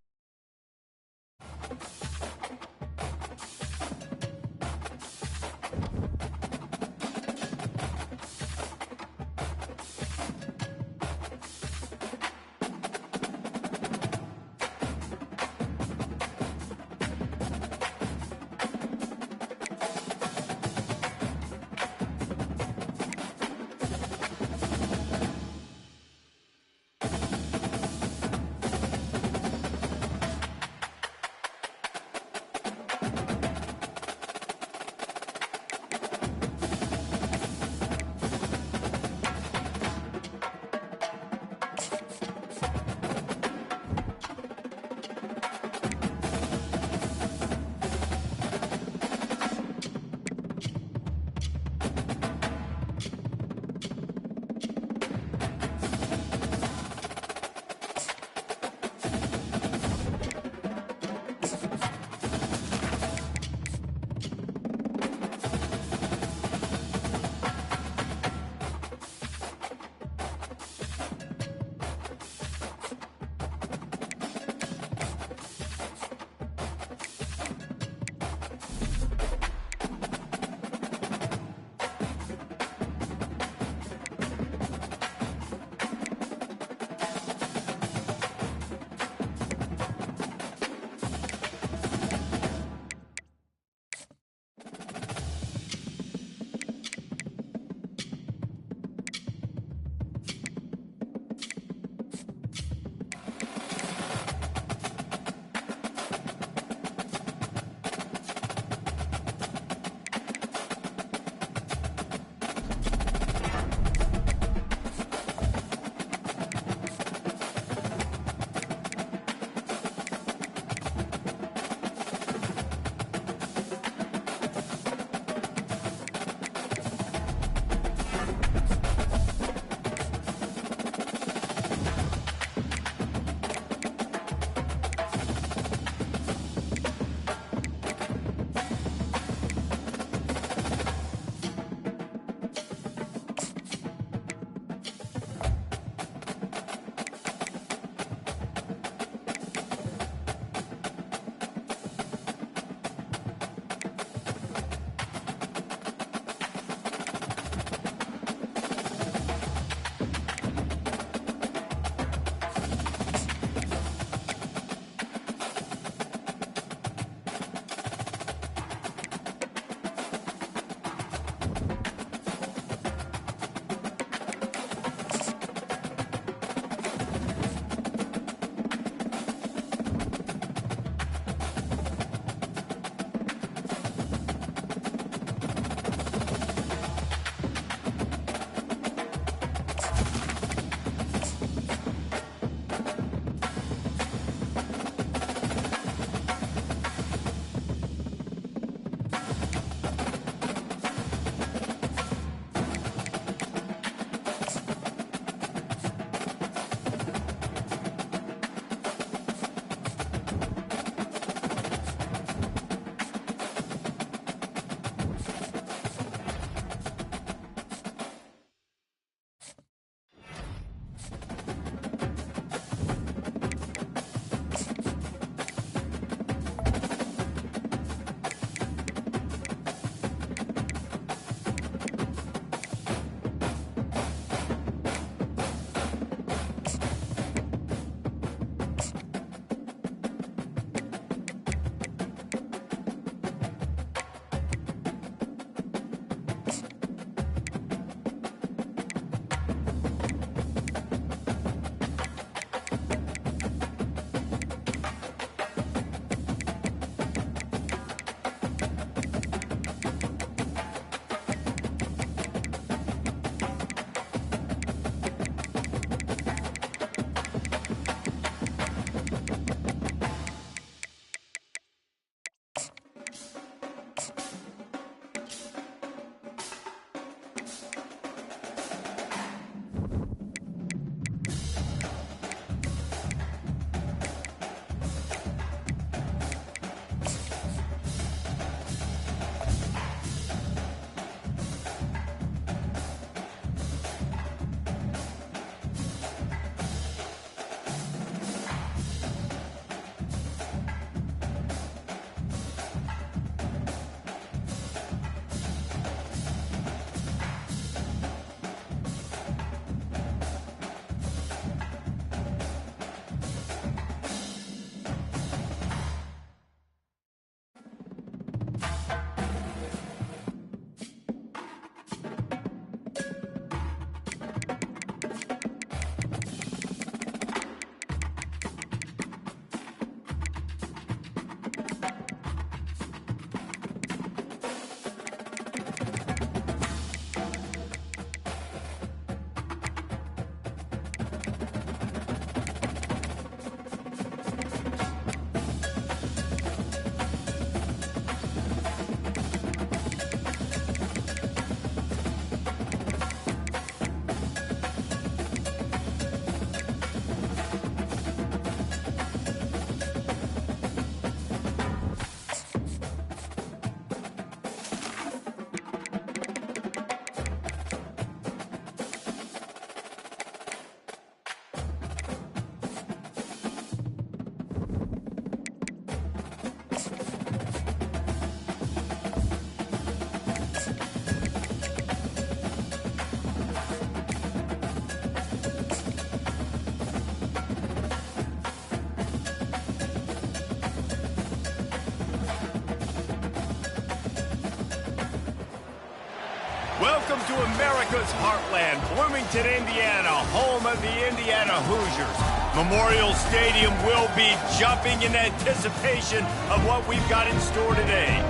Welcome to America's heartland, Bloomington, Indiana, home of the Indiana Hoosiers. Memorial Stadium will be jumping in anticipation of what we've got in store today.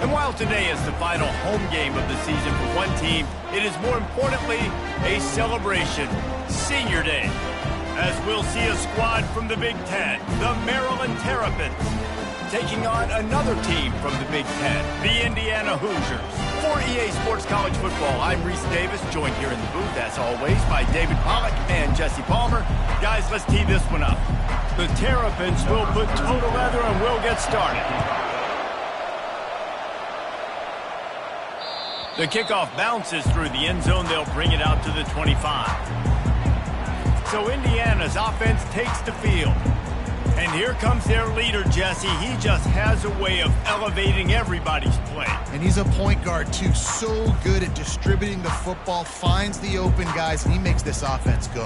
And while today is the final home game of the season for one team, it is more importantly a celebration, Senior Day, as we'll see a squad from the Big Ten, the Maryland Terrapins, taking on another team from the Big Ten, the Indiana Hoosiers. For EA Sports College Football, I'm Reese Davis, joined here in the booth, as always, by David Pollack and Jesse Palmer. Guys, let's tee this one up. The Terrapins will put total leather and we'll get started. The kickoff bounces through the end zone. They'll bring it out to the 25. So Indiana's offense takes the field. And here comes their leader, Jesse. He just has a way of elevating everybody's play. And he's a point guard, too. So good at distributing the football, finds the open guys, and he makes this offense go.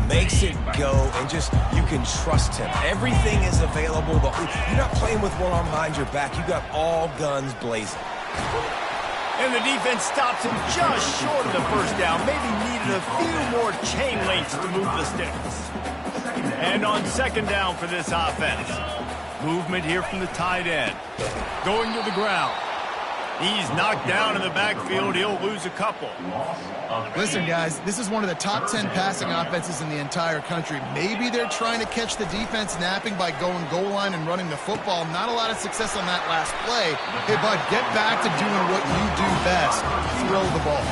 Makes it go, and just, you can trust him. Everything is available. You're not playing with one arm behind your back. You got all guns blazing. And the defense stops him just short of the first down. Maybe needed a few more chain links to move the sticks. And on second down for this offense. Movement here from the tight end. Going to the ground. He's knocked down in the backfield. He'll lose a couple. Listen, guys, this is one of the top 10 passing offenses in the entire country. Maybe they're trying to catch the defense napping by going goal line and running the football. Not a lot of success on that last play. Hey, bud, get back to doing what you do best. Throw the ball.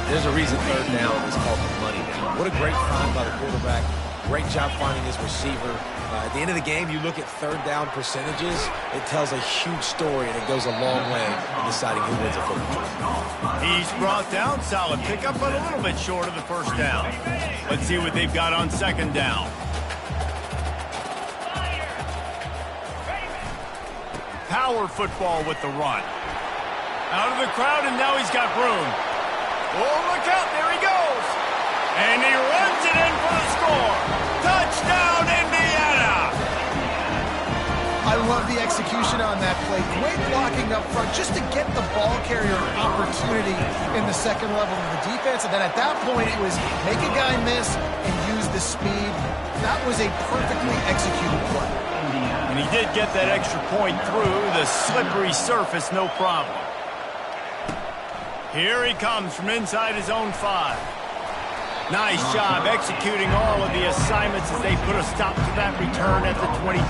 There's a reason third down is called the money down. What a great find by the quarterback. Great job finding his receiver. At the end of the game, you look at third down percentages, it tells a huge story, and it goes a long way in deciding who wins a football game. He's brought down, solid pickup, but a little bit short of the first down. Let's see what they've got on second down. Power football with the run. Out of the crowd, and now he's got room. Oh, look out, there he goes. And he runs it in for the score. Touchdown, Indiana! I love the execution on that play. Great blocking up front just to get the ball carrier an opportunity in the second level of the defense. And then at that point, it was make a guy miss and use the speed. That was a perfectly executed play. And he did get that extra point through the slippery surface, no problem. Here he comes from inside his own 5. Nice job executing all of the assignments as they put a stop to that return at the 22.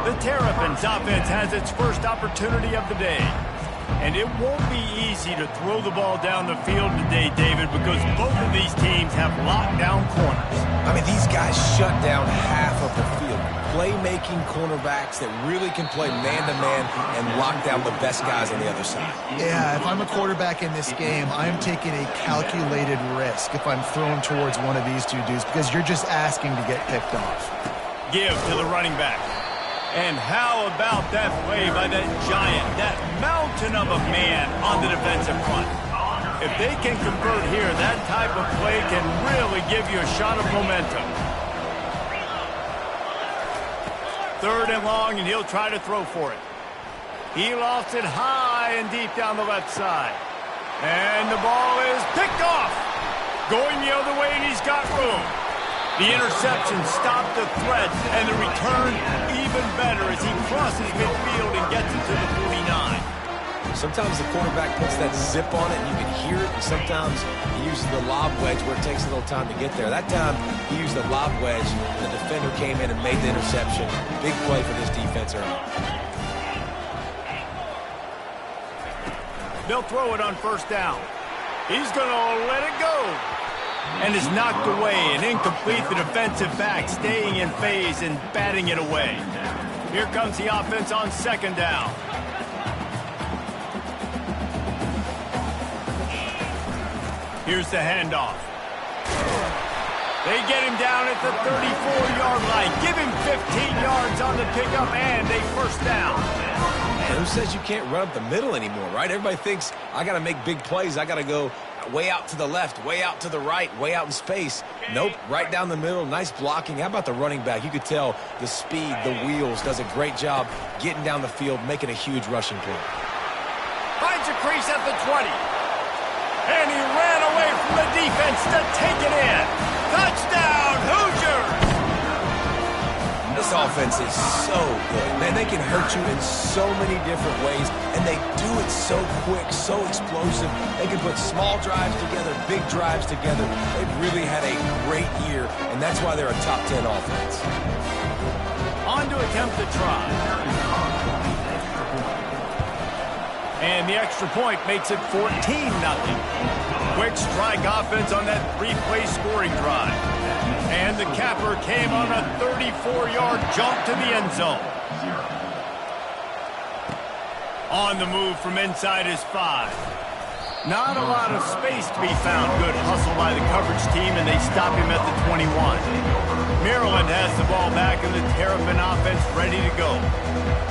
The Terrapins offense has its first opportunity of the day. And it won't be easy to throw the ball down the field today, David, because both of these teams have locked down corners. I mean, these guys shut down half of the field. Playmaking cornerbacks that really can play man-to-man and lock down the best guys on the other side. Yeah, if I'm a quarterback in this game, I'm taking a calculated risk if I'm thrown towards one of these two dudes because you're just asking to get picked off. Give to the running back. And how about that play by that giant, that mountain of a man on the defensive front? If they can convert here, that type of play can really give you a shot of momentum. Third and long, and he'll try to throw for it. He lost it high and deep down the left side. And the ball is picked off. Going the other way, and he's got room. The interception stopped the threat, and the return even better as he crosses midfield and gets it to the 49. Sometimes the quarterback puts that zip on it, and you can hear it, and sometimes he uses the lob wedge where it takes a little time to get there. That time, he used the lob wedge, and the defender came in and made the interception. Big play for this defense early. They'll throw it on first down. He's going to let it go. And is knocked away and incomplete. The defensive back staying in phase and batting it away. Here comes the offense on second down. Here's the handoff. They get him down at the 34-yard line. Give him 15 yards on the pickup and a first down. And who says you can't run up the middle anymore, right? Everybody thinks, I got to make big plays. I got to go way out to the left, way out to the right, way out in space. Nope, right down the middle. Nice blocking. How about the running back? You could tell the speed, the wheels, does a great job getting down the field, making a huge rushing play. Finds a crease at the 20. defense to take it in. Touchdown, Hoosiers! This offense is so good. Man, they can hurt you in so many different ways, and they do it so quick, so explosive. They can put small drives together, big drives together. They've really had a great year, and that's why they're a top 10 offense. On to attempt the try. And the extra point makes it 14-0. Quick strike offense on that 3-play scoring drive. And the capper came on a 34-yard jump to the end zone. On the move from inside his 5. Not a lot of space to be found. Good hustle by the coverage team, and they stop him at the 21. Maryland has the ball back, and the Terrapin offense ready to go.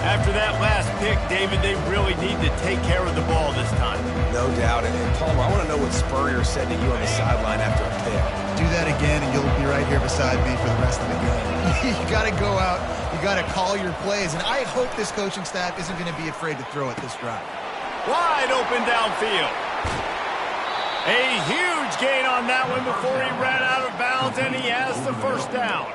After that last pick, David, they really need to take care of the ball this time. No doubt. And Palmer, I want to know what Spurrier said to you on the sideline after a pick. Do that again, and you'll be right here beside me for the rest of the game. You got to go out. You got to call your plays, and I hope this coaching staff isn't going to be afraid to throw it this drive. Wide open downfield. A huge gain on that one before he ran out of bounds, and he has the first down.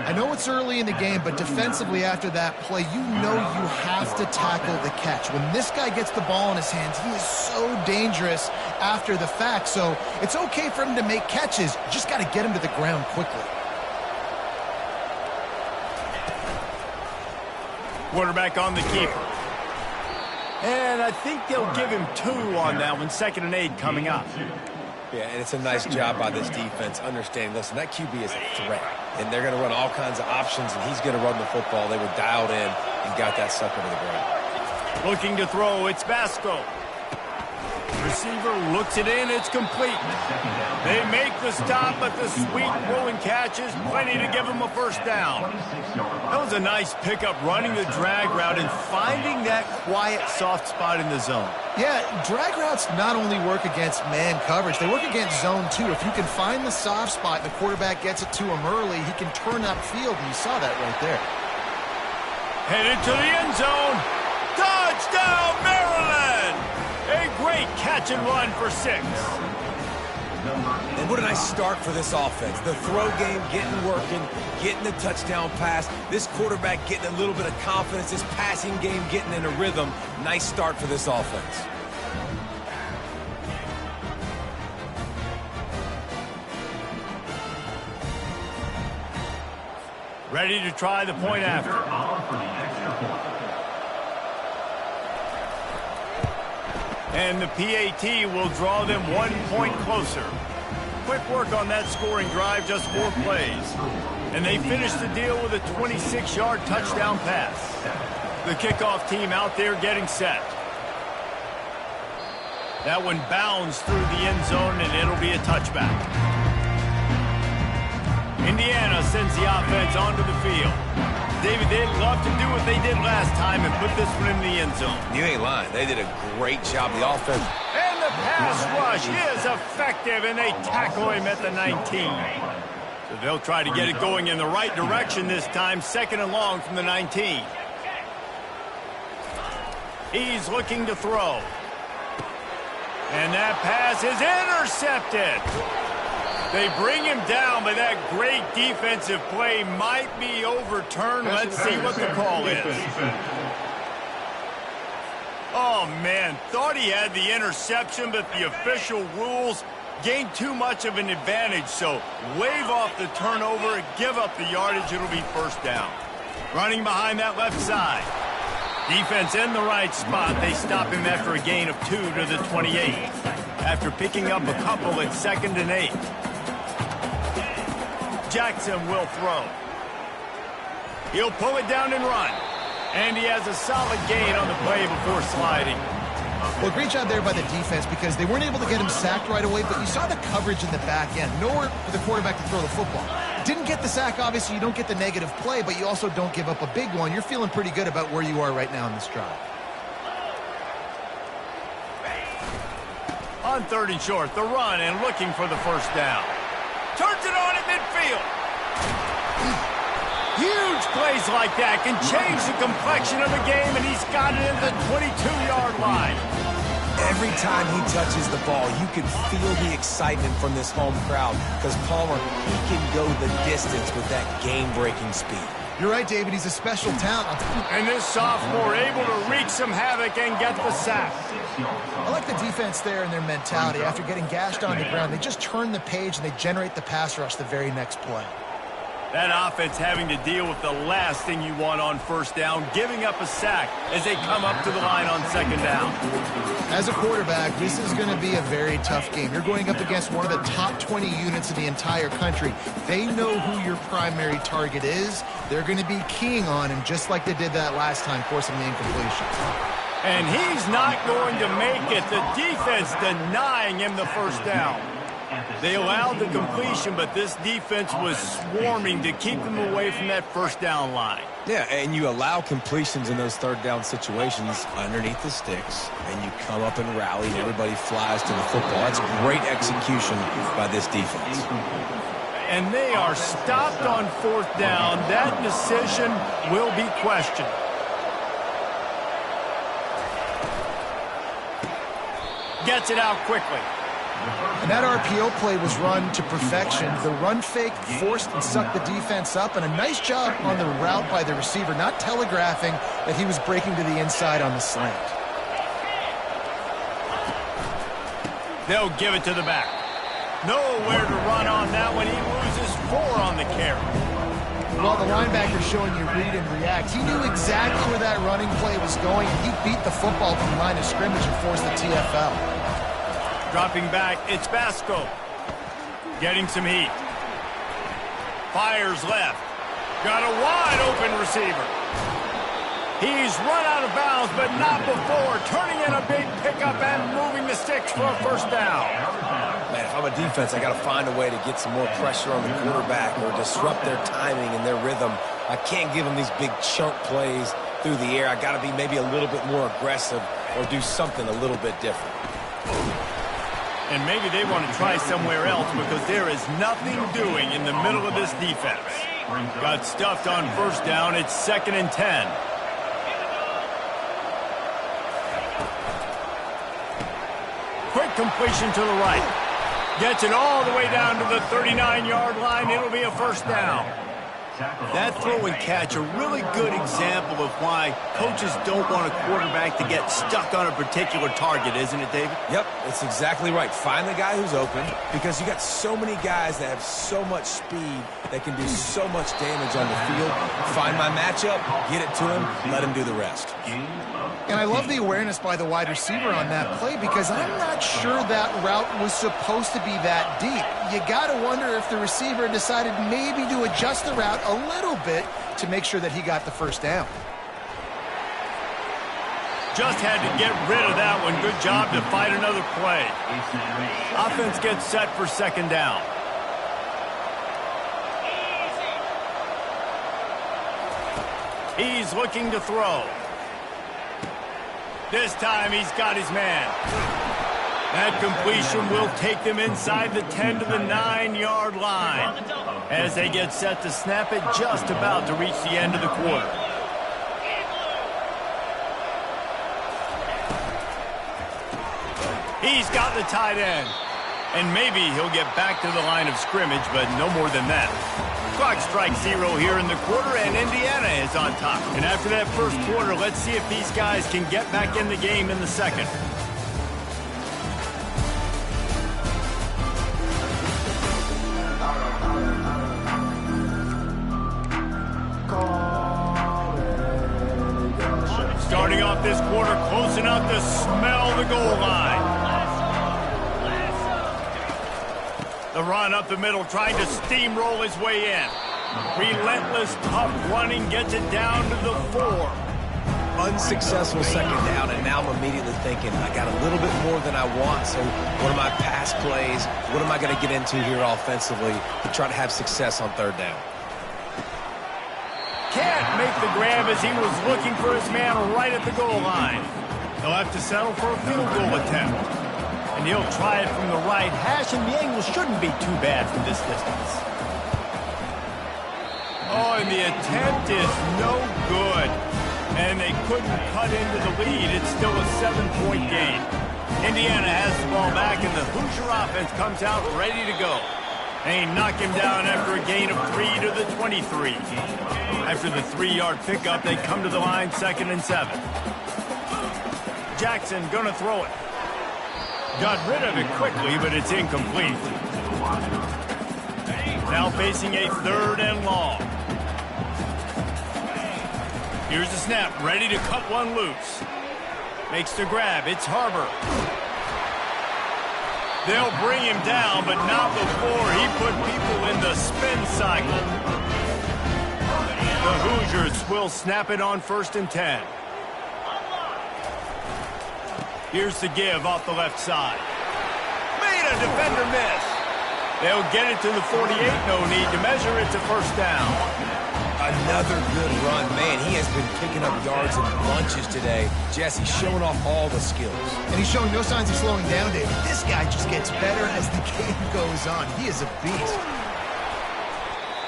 I know it's early in the game, but defensively after that play, you know you have to tackle the catch. When this guy gets the ball in his hands, he is so dangerous after the fact. So it's okay for him to make catches. You just got to get him to the ground quickly. Quarterback on the keeper. And I think they'll give him 2 on that one. 2nd and 8 coming up. Yeah, and it's a nice job by this defense understanding, listen, that QB is a threat, and they're going to run all kinds of options, and he's going to run the football. They were dialed in and got that sucker to the ground. Looking to throw, it's Basco. Receiver looks it in, it's complete. They make the stop, but the sweet rolling catch is plenty to give them a first down. That was a nice pickup, running the drag route and finding that quiet, soft spot in the zone. Yeah, drag routes not only work against man coverage, they work against zone too. If you can find the soft spot and the quarterback gets it to him early, he can turn upfield, and you saw that right there. Headed to the end zone. Touchdown, Maryland! A great catch and run for 6. And what a nice start for this offense. The throw game getting working, getting the touchdown pass. This quarterback getting a little bit of confidence. This passing game getting in a rhythm. Nice start for this offense. Ready to try the point after. And the PAT will draw them 1 point closer. Quick work on that scoring drive, just 4 plays. And they finish the deal with a 26-yard touchdown pass. The kickoff team out there getting set. That one bounds through the end zone, and it'll be a touchback. Indiana sends the offense onto the field. David, they'd love to do what they did last time and put this one in the end zone. You ain't lying. They did a great job. The offense. And the pass rush is effective, and they tackle him at the 19. So they'll try to get it going in the right direction this time. 2nd and long from the 19. He's looking to throw. And that pass is intercepted. They bring him down, but that great defensive play might be overturned. Let's see what the call is. Oh, man, thought he had the interception, but the official rules gained too much of an advantage, so wave off the turnover and give up the yardage. It'll be first down. Running behind that left side. Defense in the right spot. They stop him after a gain of 2 to the 28. After picking up a couple at 2nd and 8. Jackson will throw. He'll pull it down and run. And he has a solid gain on the play before sliding. Well, great job there by the defense because they weren't able to get him sacked right away, but you saw the coverage in the back end. Nowhere for the quarterback to throw the football. Didn't get the sack, obviously. You don't get the negative play, but you also don't give up a big one. You're feeling pretty good about where you are right now in this drive. On 3rd and short, the run and looking for the first down. Turns it on at midfield. Huge plays like that can change the complexion of the game, and he's got it at the 22-yard line. Every time he touches the ball, you can feel the excitement from this home crowd because Palmer, he can go the distance with that game-breaking speed. You're right, David. He's a special talent. And this sophomore able to wreak some havoc and get the sack. I like the defense there and their mentality. After getting gashed on the ground, they just turn the page and they generate the pass rush the very next play. That offense having to deal with the last thing you want on first down, giving up a sack as they come up to the line on second down. As a quarterback, this is going to be a very tough game. You're going up against one of the top 20 units in the entire country. They know who your primary target is. They're going to be keying on him just like they did that last time, forcing the incompletion. And he's not going to make it. The defense denying him the first down. They allowed the completion, but this defense was swarming to keep them away from that first down line. Yeah, and you allow completions in those third down situations underneath the sticks, and you come up and rally, and everybody flies to the football. That's great execution by this defense. And they are stopped on fourth down. That decision will be questioned. Gets it out quickly. And that RPO play was run to perfection. The run fake forced and sucked the defense up, and a nice job on the route by the receiver, not telegraphing that he was breaking to the inside on the slant. They'll give it to the back. Nowhere to run on that one. He loses 4 on the carry. Well, the linebacker's showing you read and react. He knew exactly where that running play was going, and he beat the football from the line of scrimmage and forced the TFL. Dropping back, it's Basco. Getting some heat. Fires left. Got a wide open receiver. He's run out of bounds, but not before. Turning in a big pickup and moving the sticks for a first down. Man, if I'm a defense, I got to find a way to get some more pressure on the quarterback or disrupt their timing and their rhythm. I can't give them these big chunk plays through the air. I got to be maybe a little bit more aggressive or do something a little bit different. And maybe they want to try somewhere else because there is nothing doing in the middle of this defense. Got stuffed on first down. It's 2nd and 10. Quick completion to the right. Gets it all the way down to the 39-yard line. It'll be a first down. That throw and catch, a really good example of why coaches don't want a quarterback to get stuck on a particular target, isn't it, David? Yep, that's exactly right. Find the guy who's open because you got so many guys that have so much speed that can do so much damage on the field. Find my matchup, get it to him, let him do the rest. And I love the awareness by the wide receiver on that play because I'm not sure that route was supposed to be that deep. You got to wonder if the receiver decided maybe to adjust the route a little bit to make sure that he got the first down. Just had to get rid of that one. Good job to fight another play. Offense gets set for second down. He's looking to throw. This time he's got his man. That completion will take them inside the 10 to the 9-yard line as they get set to snap it, just about to reach the end of the quarter. He's got the tight end. And maybe he'll get back to the line of scrimmage, but no more than that. Clock strikes 0 here in the quarter, and Indiana is on top. And after that first quarter, let's see if these guys can get back in the game in the second. Starting off this quarter, close enough to smell the goal line. The run up the middle, trying to steamroll his way in. Relentless, tough running, gets it down to the 4. Unsuccessful second down, and now I'm immediately thinking, I got a little bit more than I want, so what are my pass plays? What am I going to get into here offensively to try to have success on third down? Can't make the grab as he was looking for his man right at the goal line. He'll have to settle for a field goal attempt. And he'll try it from the right hash, and the angle shouldn't be too bad from this distance. Oh, and the attempt is no good. And they couldn't cut into the lead. It's still a 7-point game. Indiana has the ball back, and the Hoosier offense comes out ready to go. They knock him down after a gain of 3 to the 23. After the 3-yard pickup, they come to the line 2nd and 7. Jackson gonna throw it. Got rid of it quickly, but it's incomplete. Now facing a 3rd and long. Here's the snap, ready to cut one loose. Makes the grab, it's Harbor. They'll bring him down, but not before he put people in the spin cycle. The Hoosiers will snap it on 1st and 10. Here's the give off the left side. Made a defender miss. They'll get it to the 48, no need to measure it to 1st down. Another good run. Man, he has been picking up yards in bunches today. Jesse showing off all the skills. And he's showing no signs of slowing down, David. This guy just gets better as the game goes on. He is a beast.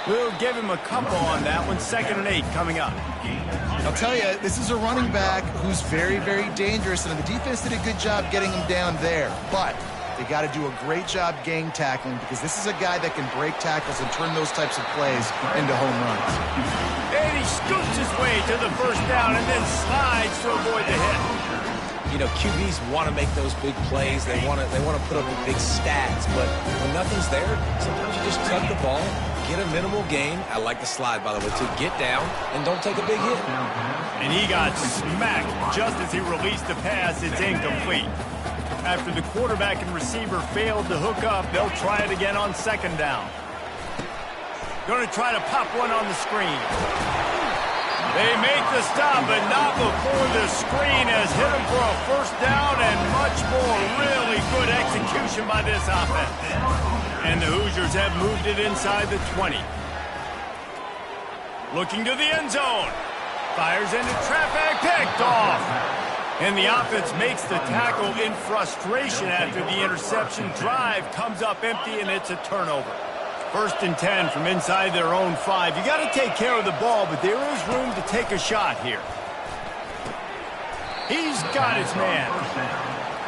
We'll give him a couple on that one. 2nd and 8 coming up. I'll tell you, this is a running back who's very, very dangerous, and the defense did a good job getting him down there. But they got to do a great job gang tackling, because this is a guy that can break tackles and turn those types of plays into home runs. And he scoots his way to the 1st down and then slides to avoid the hit. You know, QBs want to make those big plays. They want to put up the big stats, but when nothing's there, sometimes you just tuck the ball, get a minimal gain. I like the slide, by the way, to get down and don't take a big hit. And he got smacked just as he released the pass. It's incomplete. After the quarterback and receiver failed to hook up, they'll try it again on 2nd down. Going to try to pop one on the screen. They make the stop, but not before the screen has hit them for a 1st down and much more. Really good execution by this offense. And the Hoosiers have moved it inside the 20. Looking to the end zone. Fires into traffic, picked off. And the offense makes the tackle in frustration after the interception. Drive comes up empty, and it's a turnover. 1st and 10 from inside their own 5. You got to take care of the ball, but there is room to take a shot here. He's got his man.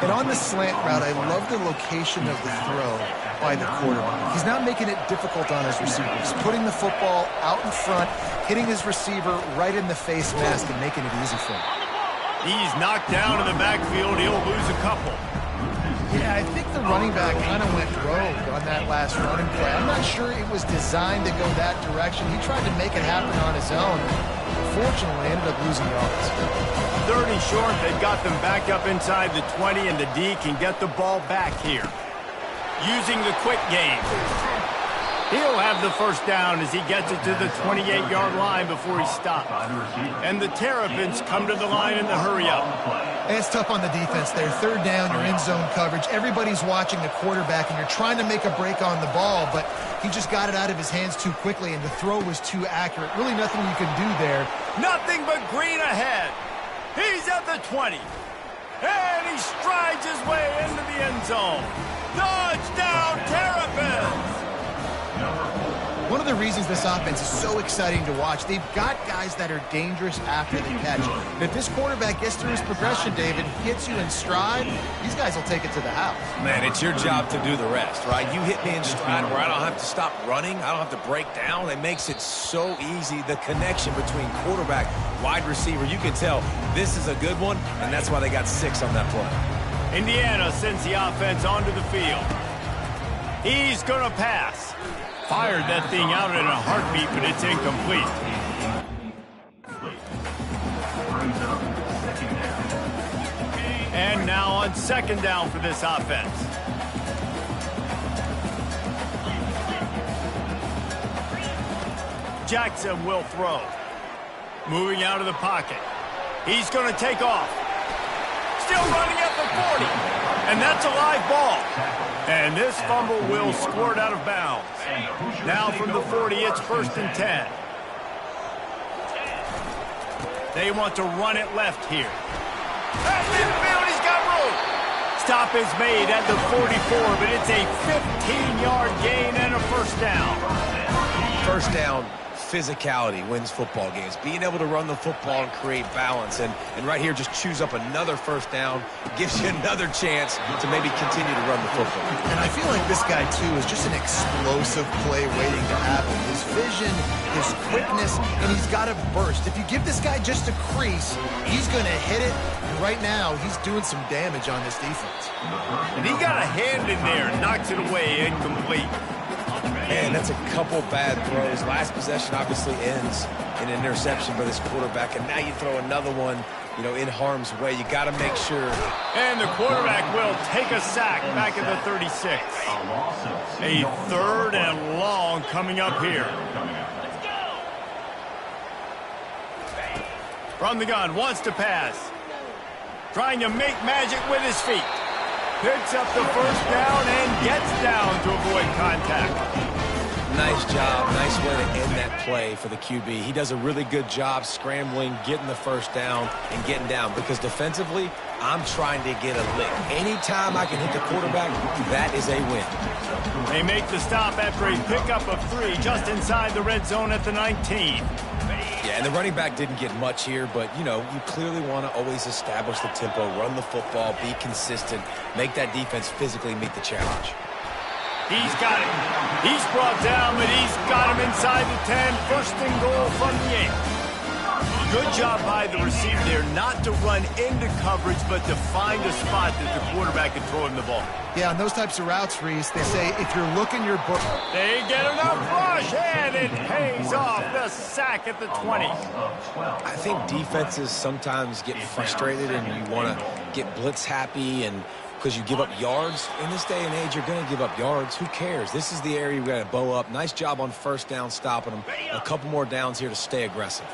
And on the slant route, I love the location of the throw by the quarterback. He's not making it difficult on his receivers. Putting the football out in front, hitting his receiver right in the face mask, and making it easy for him. He's knocked down in the backfield. He'll lose a couple. Yeah, I think the running back kind of went rogue on that last running play. I'm not sure it was designed to go that direction. He tried to make it happen on his own. Unfortunately, ended up losing yards. 30 short. They've got them back up inside the 20, and the D can get the ball back here. Using the quick game. He'll have the 1st down as he gets it to the 28-yard line before he stops. And the Terrapins come to the line in the hurry-up. And it's tough on the defense there. 3rd down, you're in zone coverage. Everybody's watching the quarterback, and you're trying to make a break on the ball, but he just got it out of his hands too quickly, and the throw was too accurate. Really nothing you can do there. Nothing but green ahead. He's at the 20. And he strides his way into the end zone. Touchdown, Terrapins! One of the reasons this offense is so exciting to watch, they've got guys that are dangerous after the catch. And if this quarterback gets through his progression, David, hits you in stride, these guys will take it to the house. Man, it's your job to do the rest, right? You hit me in stride where I don't have to stop running. I don't have to break down. It makes it so easy. The connection between quarterback, wide receiver, you can tell this is a good one, and that's why they got 6 on that play. Indiana sends the offense onto the field. He's going to pass. Fired that thing out in a heartbeat, but it's incomplete. And now on 2nd down for this offense. Jackson will throw. Moving out of the pocket. He's going to take off. Still running at the 40. And that's a live ball. And this fumble will squirt out of bounds. Now from the 40, it's 1st and 10. They want to run it left here. At midfield, he's got room. Stop is made at the 44, but it's a 15-yard gain and a 1st down. 1st down, physicality wins football games. Being able to run the football and create balance. And right here, just choose up another first down, gives you another chance to maybe continue to run the football. And I feel like this guy, too, is just an explosive play waiting to happen. His vision, his quickness, and he's got a burst. If you give this guy just a crease, he's going to hit it. And right now, he's doing some damage on this defense. And he got a hand in there, knocks it away, incomplete. Man, that's a couple bad throws. Last possession obviously ends in an interception by this quarterback, and now you throw another one, in harm's way. You got to make sure. And the quarterback will take a sack back at the 36. A 3rd and long coming up here. From the gun, wants to pass. Trying to make magic with his feet. Picks up the first down and gets down to avoid contact. Nice job. Nice way to end that play for the QB. He does a really good job scrambling, getting the first down, and getting down. Because defensively, I'm trying to get a lick. Anytime I can hit the quarterback, that is a win. They make the stop after a pickup of 3 just inside the red zone at the 19. Yeah, and the running back didn't get much here, but, you clearly want to always establish the tempo, run the football, be consistent, make that defense physically meet the challenge. He's got it. He's brought down, but he's got him inside the 10. First and goal from the 8. Good job by the receiver there, not to run into coverage, but to find a spot that the quarterback can throw him the ball. Yeah, on those types of routes, Reese, they say if you're looking your book. They get enough rush, and it pays off the sack at the 20. I think defenses sometimes get frustrated and you want to get blitz happy and because you give up yards. In this day and age, you're going to give up yards. Who cares? This is the area you've got to bow up. Nice job on first down stopping them. A couple more downs here to stay aggressive.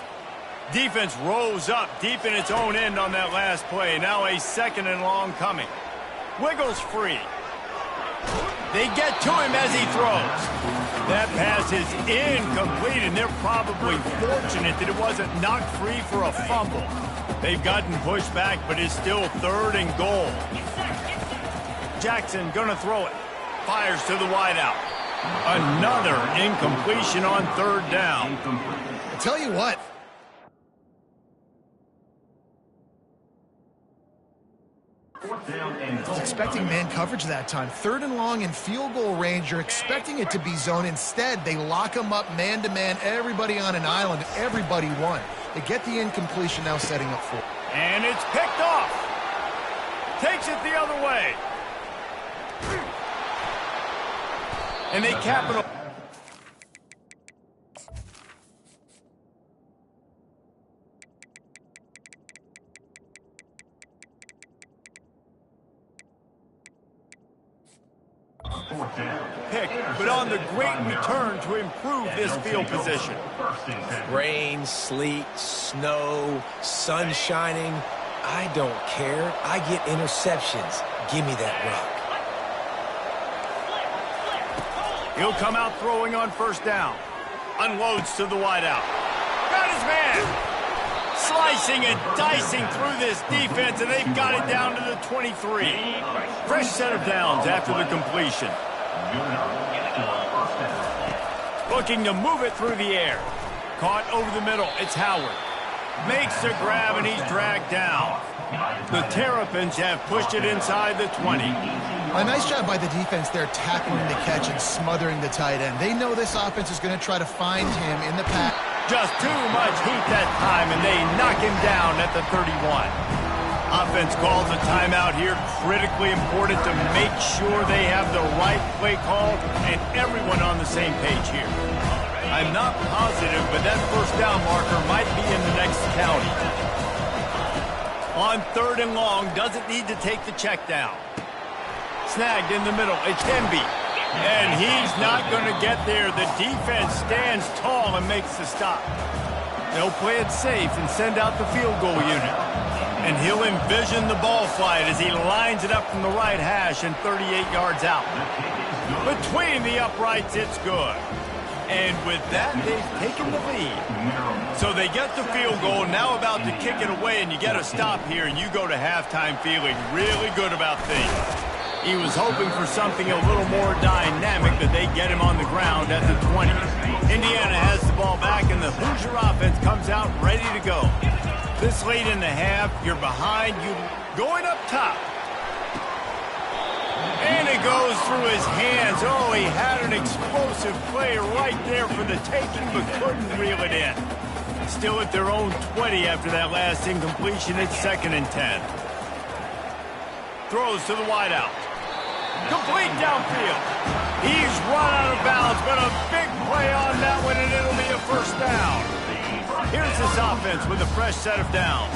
Defense rose up deep in its own end on that last play. Now a 2nd and long coming. Wiggles free. They get to him as he throws. That pass is incomplete, and they're probably fortunate that it wasn't knocked free for a fumble. They've gotten pushed back, but it's still 3rd and goal. Jackson gonna throw it. Fires to the wideout. Another incompletion on 3rd down. I tell you what. I was expecting man coverage that time. 3rd and long in field goal range. You're expecting it to be zone. Instead, they lock them up man-to-man. Everybody on an island. Everybody won. They get the incompletion now setting up for it. And it's picked off. Takes it the other way. And they cap it. Pick, but on the great return to improve this field position. Rain, sleet, snow, sun shining. I don't care. I get interceptions. Give me that rock. He'll come out throwing on first down. Unloads to the wideout. Got his man. Slicing and dicing through this defense, and they've got it down to the 23. Fresh set of downs after the completion. Looking to move it through the air. Caught over the middle. It's Howard. Makes the grab, and he's dragged down. The Terrapins have pushed it inside the 20. A nice job by the defense there tackling the catch and smothering the tight end. They know this offense is going to try to find him in the pack. Just too much heat that time, and they knock him down at the 31. Offense calls a timeout here. Critically important to make sure they have the right play call and everyone on the same page here. I'm not positive, but that first down marker might be in the next county. On 3rd and long, doesn't need to take the check down. Snagged in the middle. It's Hemby. And he's not going to get there. The defense stands tall and makes the stop. They'll play it safe and send out the field goal unit. And he'll envision the ball flight as he lines it up from the right hash and 38 yards out. Between the uprights, it's good. And with that, they've taken the lead. So they get the field goal, now about to kick it away, and you get a stop here, and you go to halftime feeling really good about things. He was hoping for something a little more dynamic, that they get him on the ground at the 20. Indiana has the ball back, and the Hoosier offense comes out ready to go. This late in the half, you're behind, you going up top. And it goes through his hands. Oh, he had an explosive play right there for the taking, but couldn't reel it in. Still at their own 20 after that last incompletion. It's 2nd and 10. Throws to the wideout. Complete downfield. He's run out of bounds, but a big play on that one, and it'll be a first down. Here's this offense with a fresh set of downs.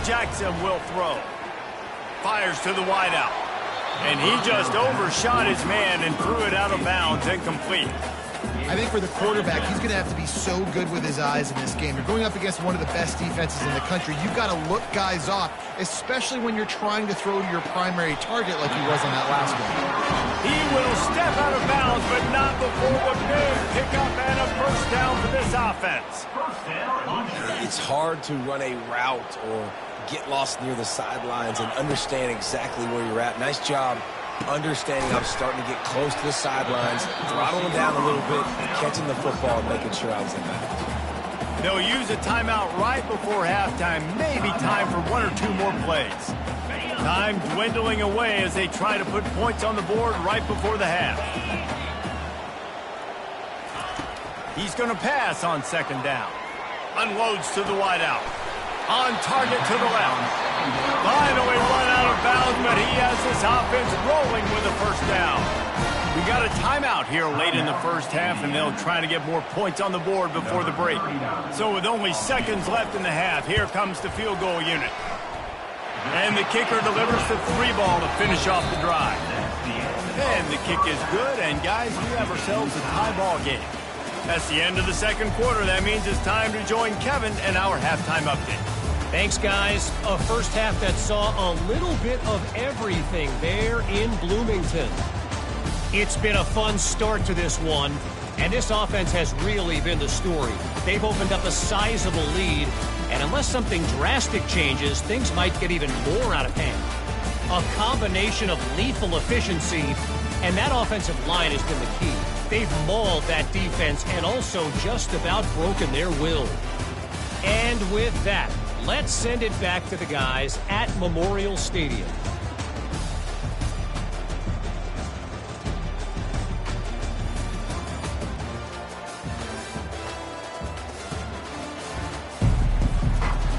Jackson will throw. Fires to the wideout. And he just overshot his man and threw it out of bounds, incomplete. I think for the quarterback, he's going to have to be so good with his eyes in this game. You're going up against one of the best defenses in the country. You've got to look guys off, especially when you're trying to throw to your primary target like he was on that last one. He will step out of bounds, but not before the big pickup and a first down for this offense. It's hard to run a route or get lost near the sidelines and understand exactly where you're at. Nice job understanding I'm starting to get close to the sidelines, throttling down a little bit, catching the football, and making sure I was in bounds. They'll use a timeout right before halftime, maybe time for 1 or 2 more plays. Time dwindling away as they try to put points on the board right before the half. He's going to pass on 2nd down. Unloads to the wideout. On target to the left. Finally run out of bounds, but he has this offense rolling with a first down. We got a timeout here late in the first half, and they'll try to get more points on the board before the break. So with only seconds left in the half, here comes the field goal unit. And the kicker delivers the 3 ball to finish off the drive. And the kick is good, and guys, we have ourselves a tie ball game. That's the end of the 2nd quarter. That means it's time to join Kevin and our halftime update. Thanks, guys. A first half that saw a little bit of everything there in Bloomington. It's been a fun start to this one, and this offense has really been the story. They've opened up a sizable lead, and unless something drastic changes, things might get even more out of hand. A combination of lethal efficiency, and that offensive line has been the key. They've mauled that defense and also just about broken their will. And with that, let's send it back to the guys at Memorial Stadium.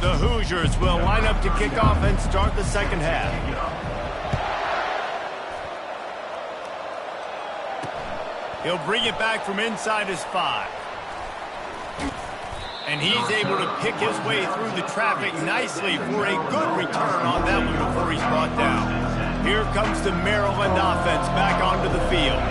The Hoosiers will line up to kick off and start the 2nd half. He'll bring it back from inside his 5. And he's able to pick his way through the traffic nicely for a good return on that one before he's brought down. Here comes the Maryland offense back onto the field.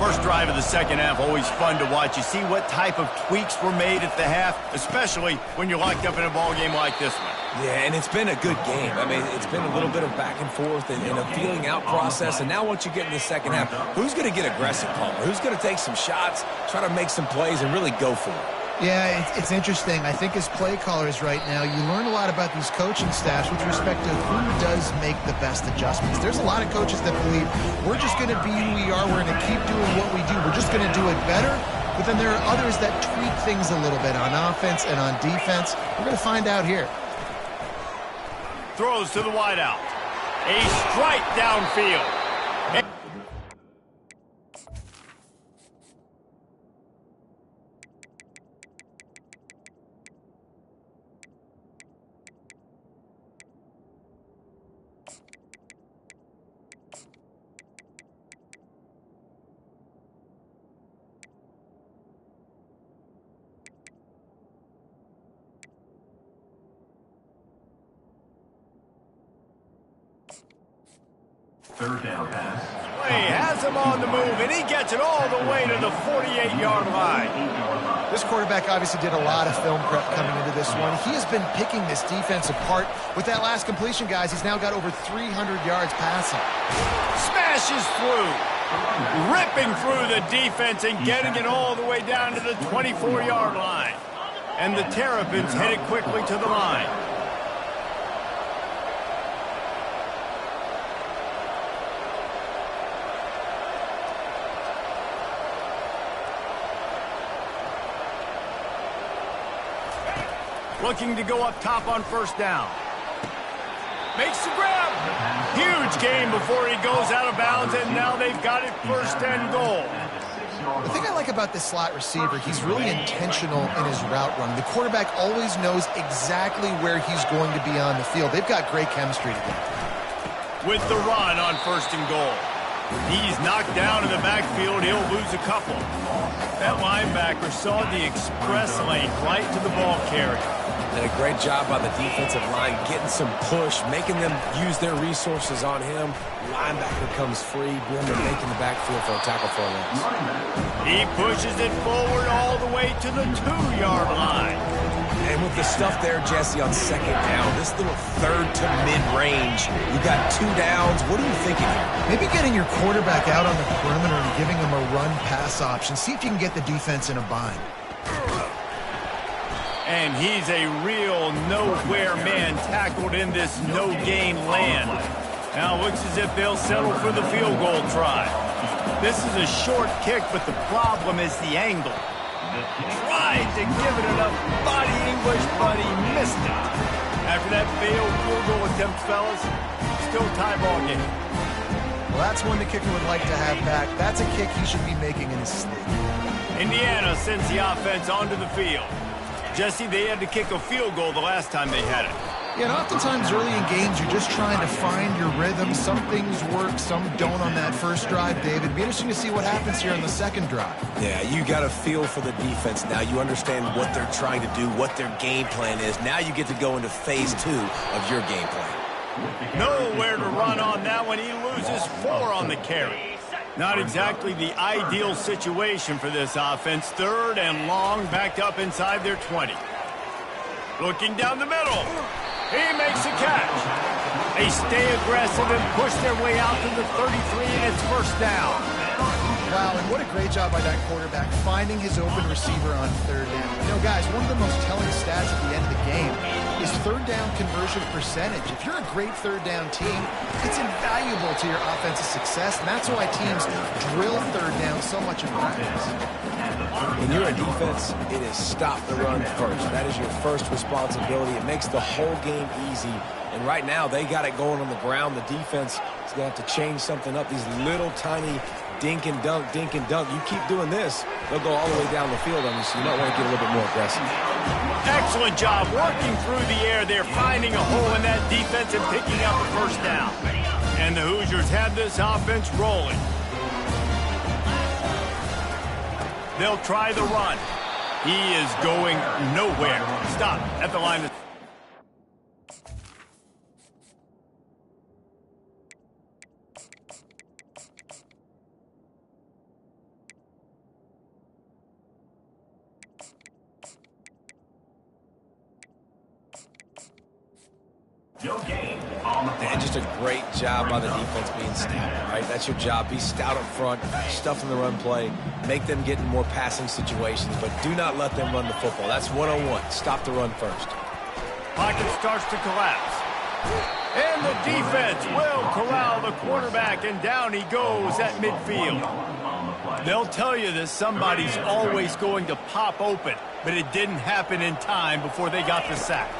First drive of the 2nd half, always fun to watch. You see what type of tweaks were made at the half, especially when you're locked up in a ball game like this one. Yeah, and it's been a good game. I mean, it's been a little bit of back and forth and a feeling out process. And now once you get in the 2nd half, who's going to get aggressive, Palmer? Who's going to take some shots, try to make some plays, and really go for it? Yeah, it's interesting. I think as play callers right now, you learn a lot about these coaching staffs with respect to who does make the best adjustments. There's a lot of coaches that believe we're just going to be who we are. We're going to keep doing what we do. We're just going to do it better. But then there are others that tweak things a little bit on offense and on defense. We're going to find out here. Throws to the wideout. A strike downfield. Third down pass. He has him on the move, and he gets it all the way to the 48-yard line. This quarterback obviously did a lot of film prep coming into this one. He has been picking this defense apart. With that last completion, guys, he's now got over 300 yards passing. Smashes through, ripping through the defense and getting it all the way down to the 24-yard line. And the Terrapins headed quickly to the line. Looking to go up top on first down. Makes the grab. Huge gain before he goes out of bounds, and now they've got it first and goal. The thing I like about this slot receiver, he's really intentional in his route run. The quarterback always knows exactly where he's going to be on the field. They've got great chemistry together. With the run on first and goal. He's knocked down in the backfield. He'll lose a couple. That linebacker saw the express lane right to the ball carrier. Did a great job by the defensive line, getting some push, making them use their resources on him. Linebacker comes free, Boomer making the backfield for a tackle for a loss. He pushes it forward all the way to the 2-yard line. And with the stuff there, Jesse, on second down, this little third to mid-range, you got 2 downs. What are you thinking here? Maybe getting your quarterback out on the perimeter and giving him a run-pass option. See if you can get the defense in a bind. And he's a real nowhere man tackled in this no-gain land. Now it looks as if they'll settle for the field goal try. This is a short kick, but the problem is the angle. Tried to give it enough body English, but he missed it. After that failed field goal attempt, fellas, still tie ball game. Well, that's one the kicker would like to have back. That's a kick he should be making in his sleep. Indiana sends the offense onto the field. Jesse, they had to kick a field goal the last time they had it. Yeah, and oftentimes early in games, you're just trying to find your rhythm. Some things work, some don't on that first drive, David. It'd be interesting to see what happens here on the second drive. Yeah, you got a feel for the defense now. You understand what they're trying to do, what their game plan is. Now you get to go into phase 2 of your game plan. Nowhere to run on that one. He loses 4 on the carry. Not exactly the ideal situation for this offense. Third and long, backed up inside their 20. Looking down the middle. He makes a catch. They stay aggressive and push their way out to the 33, and it's first down. Wow, and what a great job by that quarterback finding his open receiver on third down. You know, guys, one of the most telling stats at the end of the game is third down conversion percentage. If you're a great third down team, it's invaluable to your offensive success, and that's why teams drill third down so much in practice. When you're a defense, it is stop the run first. That is your first responsibility. It makes the whole game easy. And right now, they got it going on the ground. The defense is going to have to change something up. These little tiny dink and dunk, dink and dunk. You keep doing this, they'll go all the way down the field on you, so you might want to get a little bit more aggressive. Excellent job working through the air there, finding a hole in that defense and picking up a first down. And the Hoosiers have this offense rolling. They'll try the run. He is going nowhere. Stop at the line. And just a great job by the defense being stout, right? That's your job. Be stout up front, stuff in the run play, make them get in more passing situations, but do not let them run the football. That's 101. Stop the run first. Pocket starts to collapse. And the defense will corral the quarterback, and down he goes at midfield. They'll tell you that somebody's always going to pop open, but it didn't happen in time before they got the sack.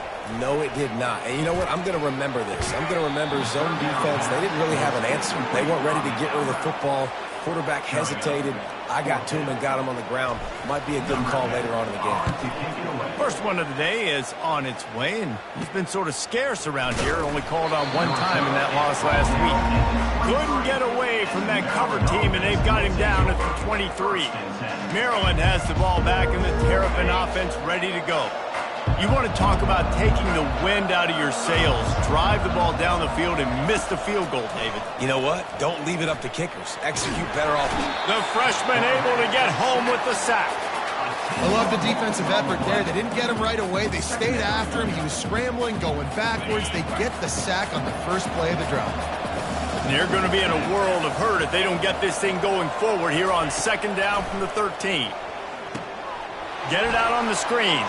No, it did not. And you know what? I'm going to remember this. I'm going to remember zone defense. They didn't really have an answer. They weren't ready to get rid of the football. Quarterback hesitated. I got to him and got him on the ground. Might be a good call later on in the game. First one of the day is on its way, and he's been sort of scarce around here. Only called on one time in that loss last week. Couldn't get away from that cover team, and they've got him down at the 23. Maryland has the ball back, and the Terrapin offense ready to go. You want to talk about taking the wind out of your sails. Drive the ball down the field and miss the field goal, David. You know what? Don't leave it up to kickers. Execute better off. The freshman able to get home with the sack. I love the defensive effort there. They didn't get him right away. They stayed after him. He was scrambling, going backwards. They get the sack on the first play of the drive. They're going to be in a world of hurt if they don't get this thing going forward here on second down from the 13. Get it out on the screen.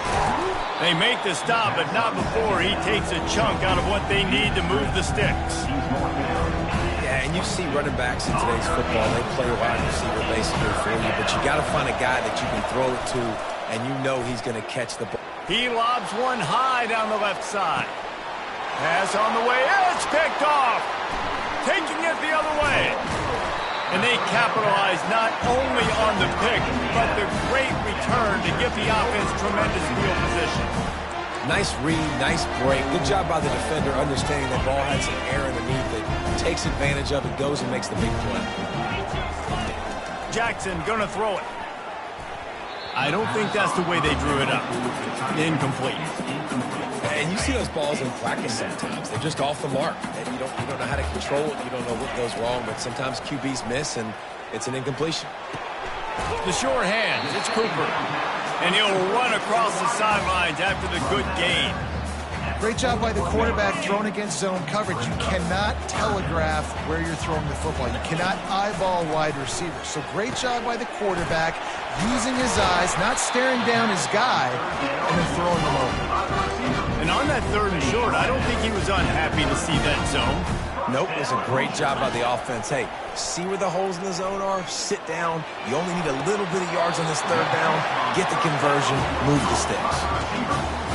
They make the stop, but not before he takes a chunk out of what they need to move the sticks. Yeah, and you see running backs in today's football, they play wide receiver basically for you, but you got to find a guy that you can throw it to, and you know he's going to catch the ball. He lobs one high down the left side. Pass on the way. It's picked off. Taking it the other way. And they capitalize not only on the pick, but the great return to give the offense tremendous field position. Nice read, nice break. Good job by the defender understanding that ball has some air underneath it. Takes advantage of it, goes and makes the big play. Jackson gonna throw it. I don't think that's the way they drew it up. Incomplete. And you see those balls in practice sometimes. They're just off the mark. And you don't know how to control it. You don't know what goes wrong. But sometimes QBs miss, and it's an incompletion. The sure hands. It's Cooper. And he'll run across the sidelines after the good gain. Great job by the quarterback thrown against zone coverage. You cannot telegraph where you're throwing the football. You cannot eyeball wide receivers. So great job by the quarterback using his eyes, not staring down his guy, and then throwing them over. And on that 3rd and short, I don't think he was unhappy to see that zone. Nope, it was a great job by the offense. Hey, see where the holes in the zone are? Sit down. You only need a little bit of yards on this 3rd down. Get the conversion. Move the sticks.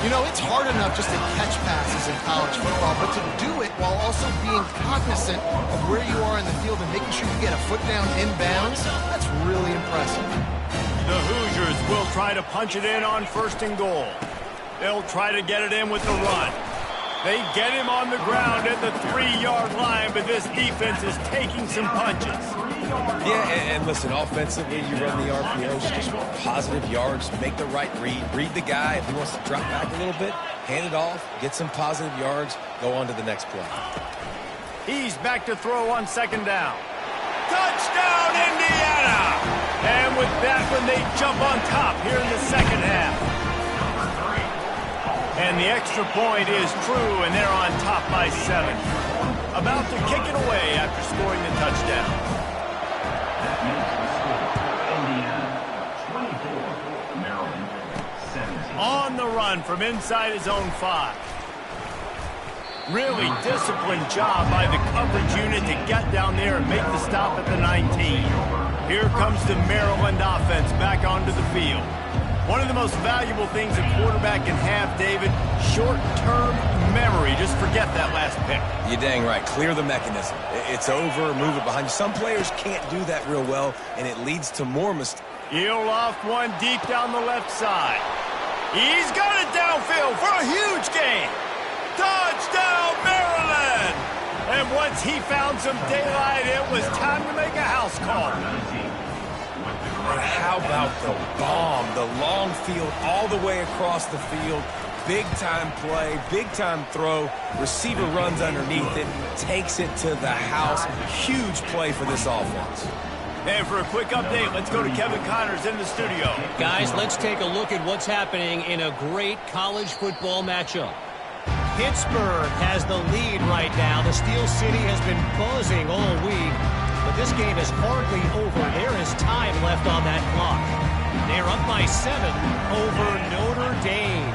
You know, it's hard enough just to catch passes in college football, but to do it while also being cognizant of where you are in the field and making sure you get a foot down inbounds, that's really impressive. The Hoosiers will try to punch it in on 1st and goal. They'll try to get it in with the run. They get him on the ground at the 3-yard line, but this defense is taking some punches. Yeah, and listen, offensively, you run the RPOs, just want positive yards, make the right read the guy. If he wants to drop back a little bit, hand it off, get some positive yards, go on to the next play. He's back to throw on 2nd down. Touchdown, Indiana! And with that one, they jump on top here in the 2nd half. And the extra point is true, and they're on top by 7. About to kick it away after scoring the touchdown. That makes the score Indiana 24, Maryland 17. On the run from inside his own 5. Really disciplined job by the coverage unit to get down there and make the stop at the 19. Here comes the Maryland offense back onto the field. One of the most valuable things a quarterback can have, David, short-term memory. Just forget that last pick. You're dang right. Clear the mechanism. It's over, move it behind you. Some players can't do that real well, and it leads to more mistakes. He'll loft one deep down the left side. He's got it downfield for a huge gain. Touchdown, Maryland! And once he found some daylight, it was time to make a house call. And how about the bomb, the long field all the way across the field, big-time play, big-time throw, receiver runs underneath it, takes it to the house, huge play for this offense. And for a quick update, let's go to Kevin Connors in the studio. Guys, let's take a look at what's happening in a great college football matchup. Pittsburgh has the lead right now. The Steel City has been buzzing all week. But this game is hardly over. There is time left on that clock. They're up by 7 over Notre Dame.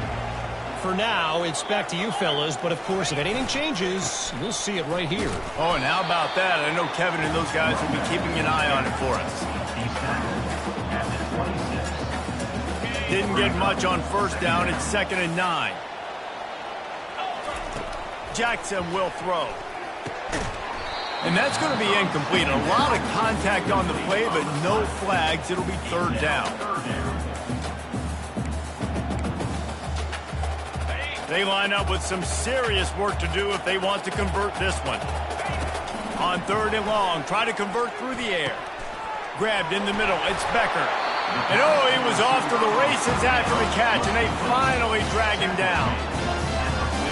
For now, it's back to you fellas. But, of course, if anything changes, you'll see it right here. Oh, and how about that? I know Kevin and those guys will be keeping an eye on it for us. Didn't get much on 1st down. It's 2nd and 9. Jackson will throw. And that's going to be incomplete. A lot of contact on the play, but no flags. It'll be 3rd down. They line up with some serious work to do if they want to convert this one. On 3rd and long, try to convert through the air. Grabbed in the middle. It's Becker. And oh, he was off to the races after the catch, and they finally drag him down.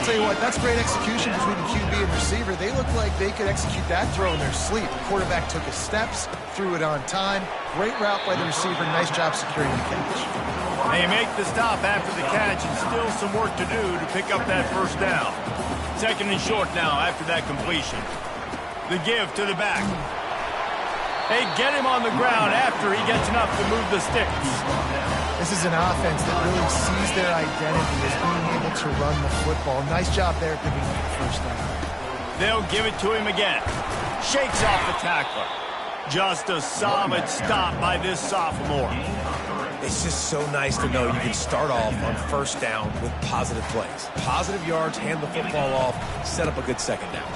I'll tell you what, that's great execution between the QB and receiver. They look like they could execute that throw in their sleep. The quarterback took his steps, threw it on time. Great route by the receiver. Nice job securing the catch. They make the stop after the catch, and still some work to do to pick up that 1st down. 2nd and short now after that completion. The give to the back. They get him on the ground after he gets enough to move the sticks. This is an offense that really sees their identity as being able to run the football. Nice job there picking up the 1st down. They'll give it to him again. Shakes off the tackler. Just a solid stop by this sophomore. It's just so nice to know you can start off on first down with positive plays. Positive yards, hand the football off, set up a good second down.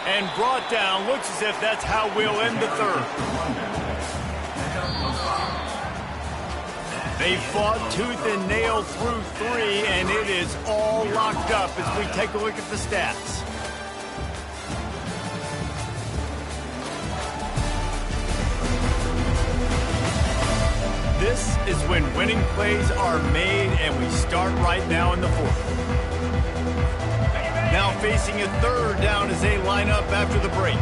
And brought down. Looks as if that's how we'll end the third. They fought tooth and nail through 3, and it is all locked up as we take a look at the stats. This is when winning plays are made, and we start right now in the fourth. Now facing a third down as they line up after the break.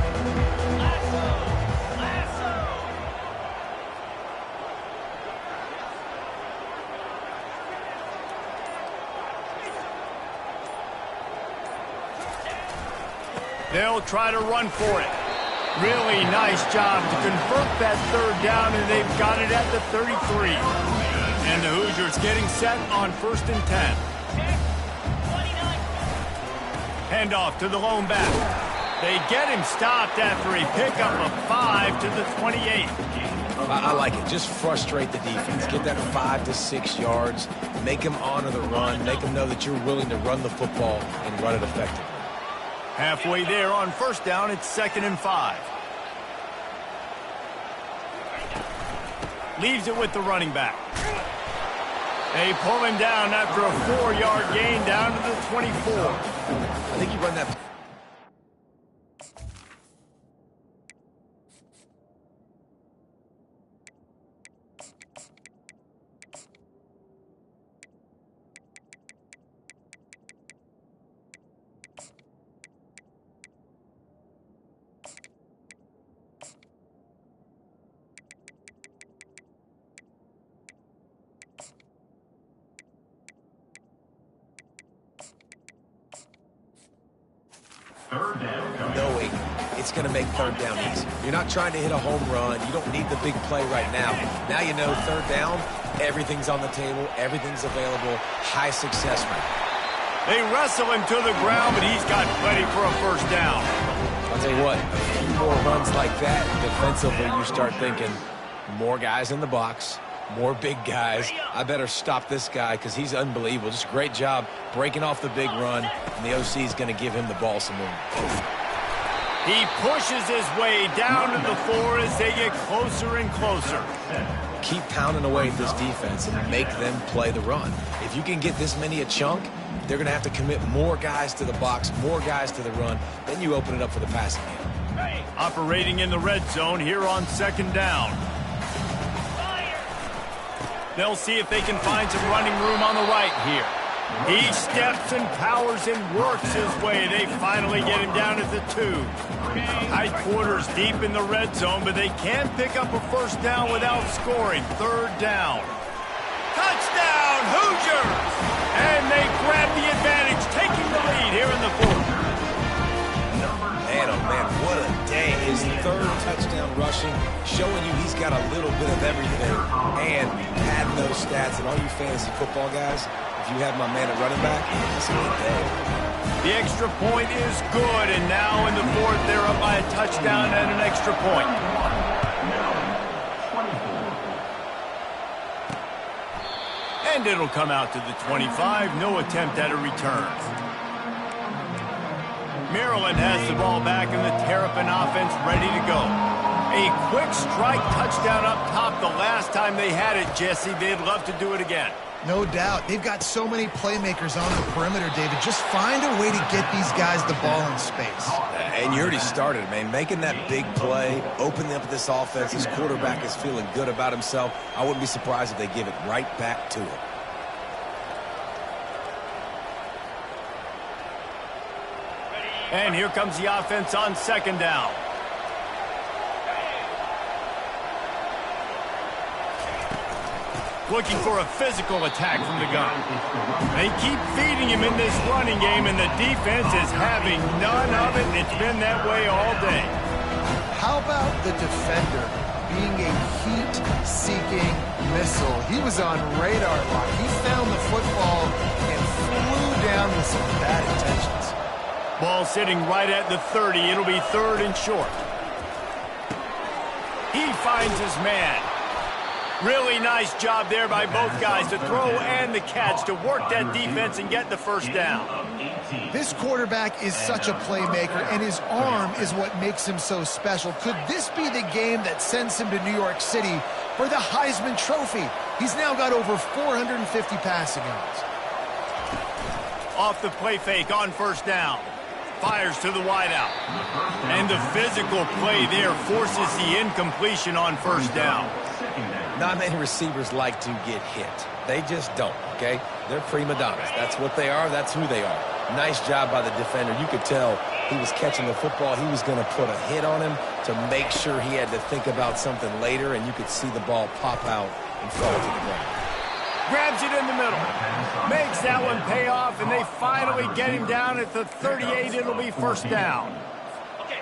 They'll try to run for it. Really nice job to convert that third down, and they've got it at the 33. And the Hoosiers getting set on 1st and 10. Handoff to the lone back. They get him stopped after a pickup of 5 to the 28. I like it. Just frustrate the defense. Get that 5 to 6 yards. Make them honor the run. Make them know that you're willing to run the football and run it effectively. Halfway there on 1st down, it's 2nd and 5. Leaves it with the running back. They pull him down after a 4-yard gain down to the 24. I think you run that. Knowing it's going to make 3rd down easy. You're not trying to hit a home run. You don't need the big play right now. Now you know 3rd down, everything's on the table, everything's available, high success rate. They wrestle him to the ground, but he's got plenty for a 1st down. I'll tell you what, a few more runs like that, defensively you start thinking, more guys in the box, more big guys. I better stop this guy because he's unbelievable. Just a great job breaking off the big run, and the OC is going to give him the ball some more. He pushes his way down to the 4 as they get closer and closer. Keep pounding away at this defense and make them play the run. If you can get this many a chunk, they're going to have to commit more guys to the box, more guys to the run. Then you open it up for the passing game. Operating in the red zone here on 2nd down. They'll see if they can find some running room on the right here. He steps and powers and works his way. They finally get him down at the 2. Tight quarters deep in the red zone, but they can't pick up a 1st down without scoring. 3rd down. Touchdown, Hoosiers! And they grab the advantage, taking the lead here in the 4th. Man, oh man, what a day. His 3rd touchdown rushing, showing you he's got a little bit of everything. And adding those stats, and all you fantasy football guys, if you have my man at running back, it's a good day. The extra point is good, and now in the 4th, they're up by a touchdown and an extra point. And it'll come out to the 25. No attempt at a return. Maryland has the ball back, and the Terrapin offense ready to go. A quick strike touchdown up top the last time they had it, Jesse. They'd love to do it again. No doubt. They've got so many playmakers on the perimeter, David. Just find a way to get these guys the ball in space. And you already started, man. Making that big play, opening up this offense. This quarterback is feeling good about himself. I wouldn't be surprised if they give it right back to him. And here comes the offense on 2nd down. Looking for a physical attack from the gun. They keep feeding him in this running game, and the defense is having none of it, and it's been that way all day. How about the defender being a heat-seeking missile? He was on radar lock. He found the football and flew down with some bad intentions. Ball sitting right at the 30. It'll be 3rd and short. He finds his man. Really nice job there by both guys to throw and the catch to work that defense and get the first down. This quarterback is such a playmaker, and his arm is what makes him so special. Could this be the game that sends him to New York City for the Heisman Trophy? He's now got over 450 passing yards. Off the play fake on first down. Fires to the wideout. And the physical play there forces the incompletion on first down. Not many receivers like to get hit. They just don't, okay? They're prima donnas. That's what they are. That's who they are. Nice job by the defender. You could tell he was catching the football. He was going to put a hit on him to make sure he had to think about something later, and you could see the ball pop out and fall to the ground. Grabs it in the middle. Makes that one pay off, and they finally get him down at the 38. It'll be first down.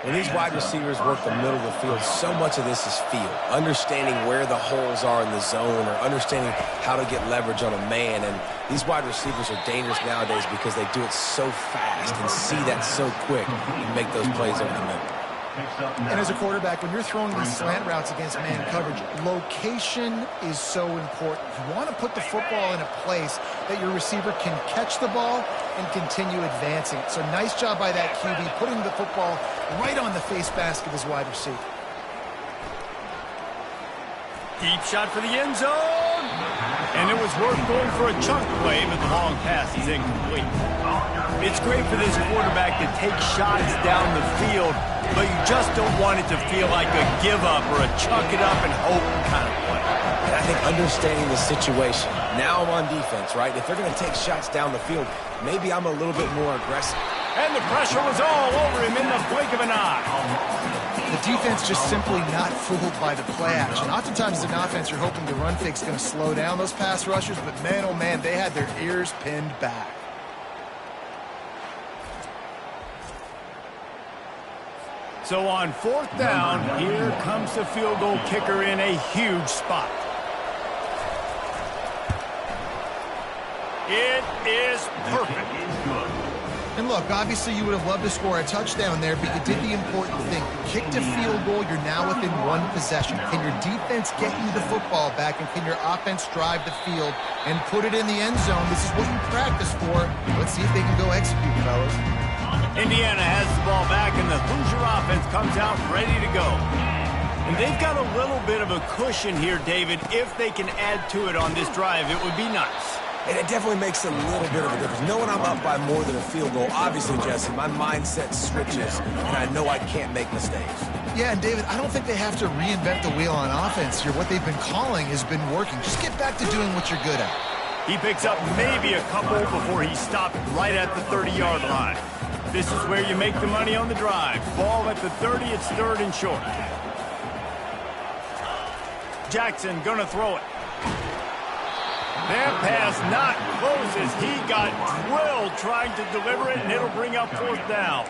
When these wide receivers work the middle of the field, so much of this is feel. Understanding where the holes are in the zone or understanding how to get leverage on a man. And these wide receivers are dangerous nowadays because they do it so fast and see that so quick and make those plays over the middle. And as a quarterback, when you're throwing these slant routes against man coverage, location is so important. You want to put the football in a place that your receiver can catch the ball and continue advancing. So nice job by that QB, putting the football right on the face mask of his wide receiver. Deep shot for the end zone. And it was worth going for a chunk play, but the long pass is incomplete. It's great for this quarterback to take shots down the field, but you just don't want it to feel like a give-up or a chuck it up and hope kind of play. And I think understanding the situation, now I'm on defense, right? If they're going to take shots down the field, maybe I'm a little bit more aggressive. And the pressure was all over him in the blink of an eye. The defense just simply not fooled by the play action. Oftentimes as an offense, you're hoping the run fake's going to slow down those pass rushers, but man, oh man, they had their ears pinned back. So on fourth down, here comes the field goal kicker in a huge spot. It is perfect. And look, obviously you would have loved to score a touchdown there, but you did the important thing. Kicked a field goal, you're now within one possession. Can your defense get you the football back, and can your offense drive the field and put it in the end zone? This is what you practice for. Let's see if they can go execute, fellas. Indiana has the ball back, and the Hoosier offense comes out ready to go. And they've got a little bit of a cushion here, David. If they can add to it on this drive, it would be nice. And it definitely makes a little bit of a difference. Knowing I'm up by more than a field goal, obviously, Jesse, my mindset switches, and I know I can't make mistakes. Yeah, and David, I don't think they have to reinvent the wheel on offense here. What they've been calling has been working. Just get back to doing what you're good at. He picks up maybe a couple before he stopped right at the 30-yard line. This is where you make the money on the drive. Ball at the 30, it's third and short. Jackson gonna throw it. That pass not close as he got drilled trying to deliver it, and it'll bring up fourth down.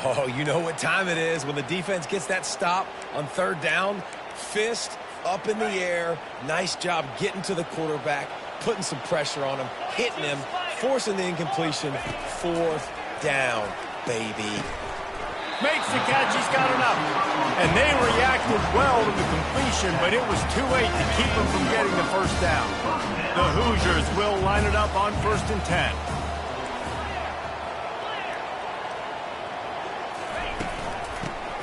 Oh, you know what time it is when the defense gets that stop on third down. Fist up in the air. Nice job getting to the quarterback, putting some pressure on him, hitting him, forcing the incompletion. Fourth down, baby. Makes the catch, he's got enough. And they reacted well to the completion, but it was too late to keep him from getting the first down. The Hoosiers will line it up on 1st and 10.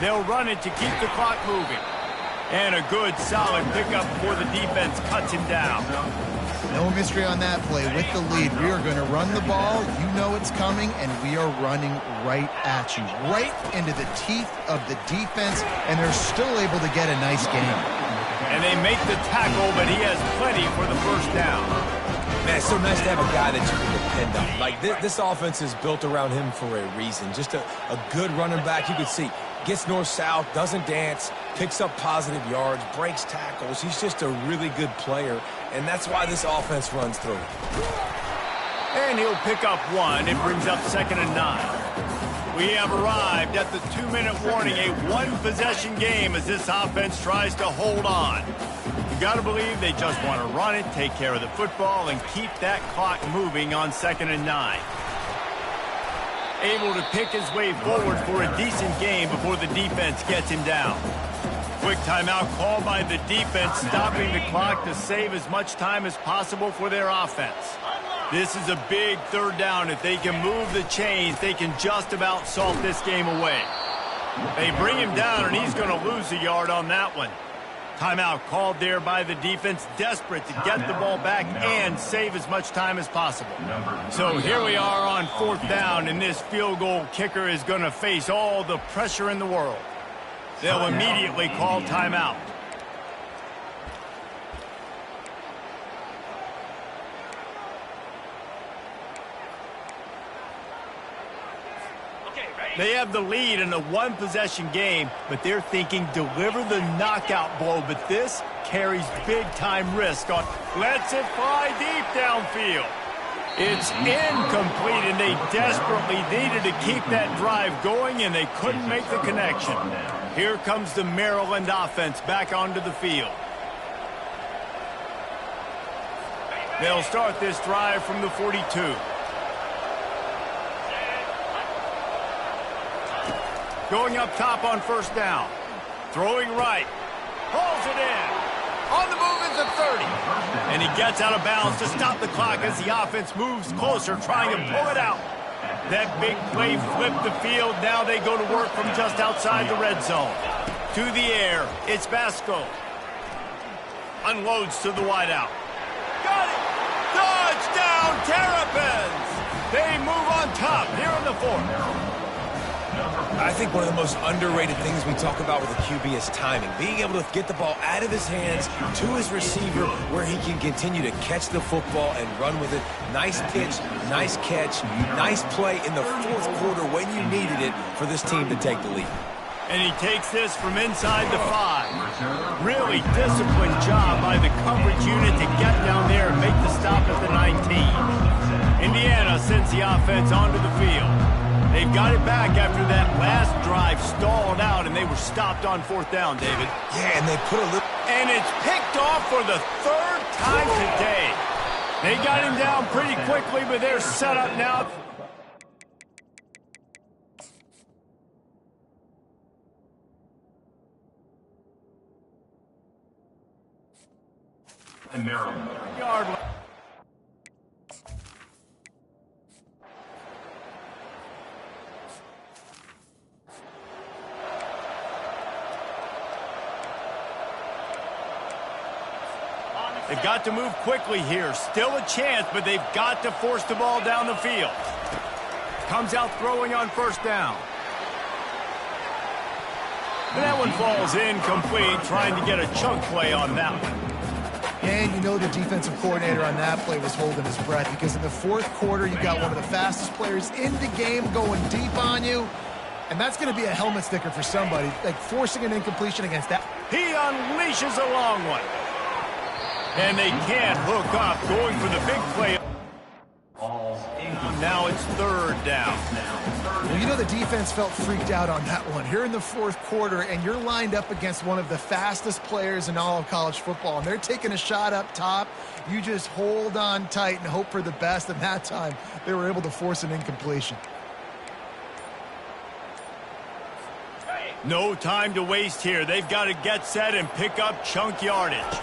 They'll run it to keep the clock moving. And a good, solid pickup before the defense cuts him down. No mystery on that play. With the lead, we are going to run the ball. You know it's coming, and we are running right at you, right into the teeth of the defense, and they're still able to get a nice game. And they make the tackle, but he has plenty for the first down. Man, it's so nice to have a guy that you can depend on. Like, this offense is built around him for a reason. Just a good running back. You can see, gets north-south, doesn't dance, picks up positive yards, breaks tackles. He's just a really good player, and that's why this offense runs through. And he'll pick up one. It brings up 2nd and 9. We have arrived at the 2-minute warning, a one-possession game as this offense tries to hold on. You got to believe they just want to run it, take care of the football, and keep that clock moving on 2nd and 9. Able to pick his way forward for a decent game before the defense gets him down. Quick timeout called by the defense, stopping the clock to save as much time as possible for their offense. This is a big third down. If they can move the chains, they can just about salt this game away. They bring him down, and he's going to lose a yard on that one. Timeout called there by the defense, desperate to get the ball back and save as much time as possible. So here we are on fourth down, and this field goal kicker is going to face all the pressure in the world. They'll immediately call timeout. They have the lead in a one-possession game, but they're thinking deliver the knockout blow. But this carries big-time risk on. Lets it fly deep downfield. It's incomplete, and they desperately needed to keep that drive going, and they couldn't make the connection. Here comes the Maryland offense back onto the field. They'll start this drive from the 42. Going up top on first down. Throwing right. Pulls it in. On the move is the 30. And he gets out of bounds to stop the clock as the offense moves closer, trying to pull it out. That big play flipped the field. Now they go to work from just outside the red zone. To the air. It's Vasco. Unloads to the wideout. Got it. Touchdown, Terrapins. They move on top here in the fourth. I think one of the most underrated things we talk about with a QB is timing. Being able to get the ball out of his hands to his receiver where he can continue to catch the football and run with it. Nice pitch, nice catch, nice play in the fourth quarter when you needed it for this team to take the lead. And he takes this from inside the 5. Really disciplined job by the coverage unit to get down there and make the stop at the 19. Indiana sends the offense onto the field. They've got it back after that last drive stalled out, and they were stopped on fourth down, David. Yeah, and they put a little... And it's picked off for the third time today. They got him down pretty quickly, but they're set up now. And Maryland. Yard. They've got to move quickly here. Still a chance, but they've got to force the ball down the field. Comes out throwing on first down. And that one falls incomplete, trying to get a chunk play on that one. And you know the defensive coordinator on that play was holding his breath because in the fourth quarter, you got one of the fastest players in the game going deep on you. And that's going to be a helmet sticker for somebody, like forcing an incompletion against that. He unleashes a long one. And they can't hook up, going for the big play. Now it's third down. Well, you know the defense felt freaked out on that one. Here in the fourth quarter, and you're lined up against one of the fastest players in all of college football, and they're taking a shot up top. You just hold on tight and hope for the best, and that time they were able to force an incompletion. No time to waste here. They've got to get set and pick up chunk yardage.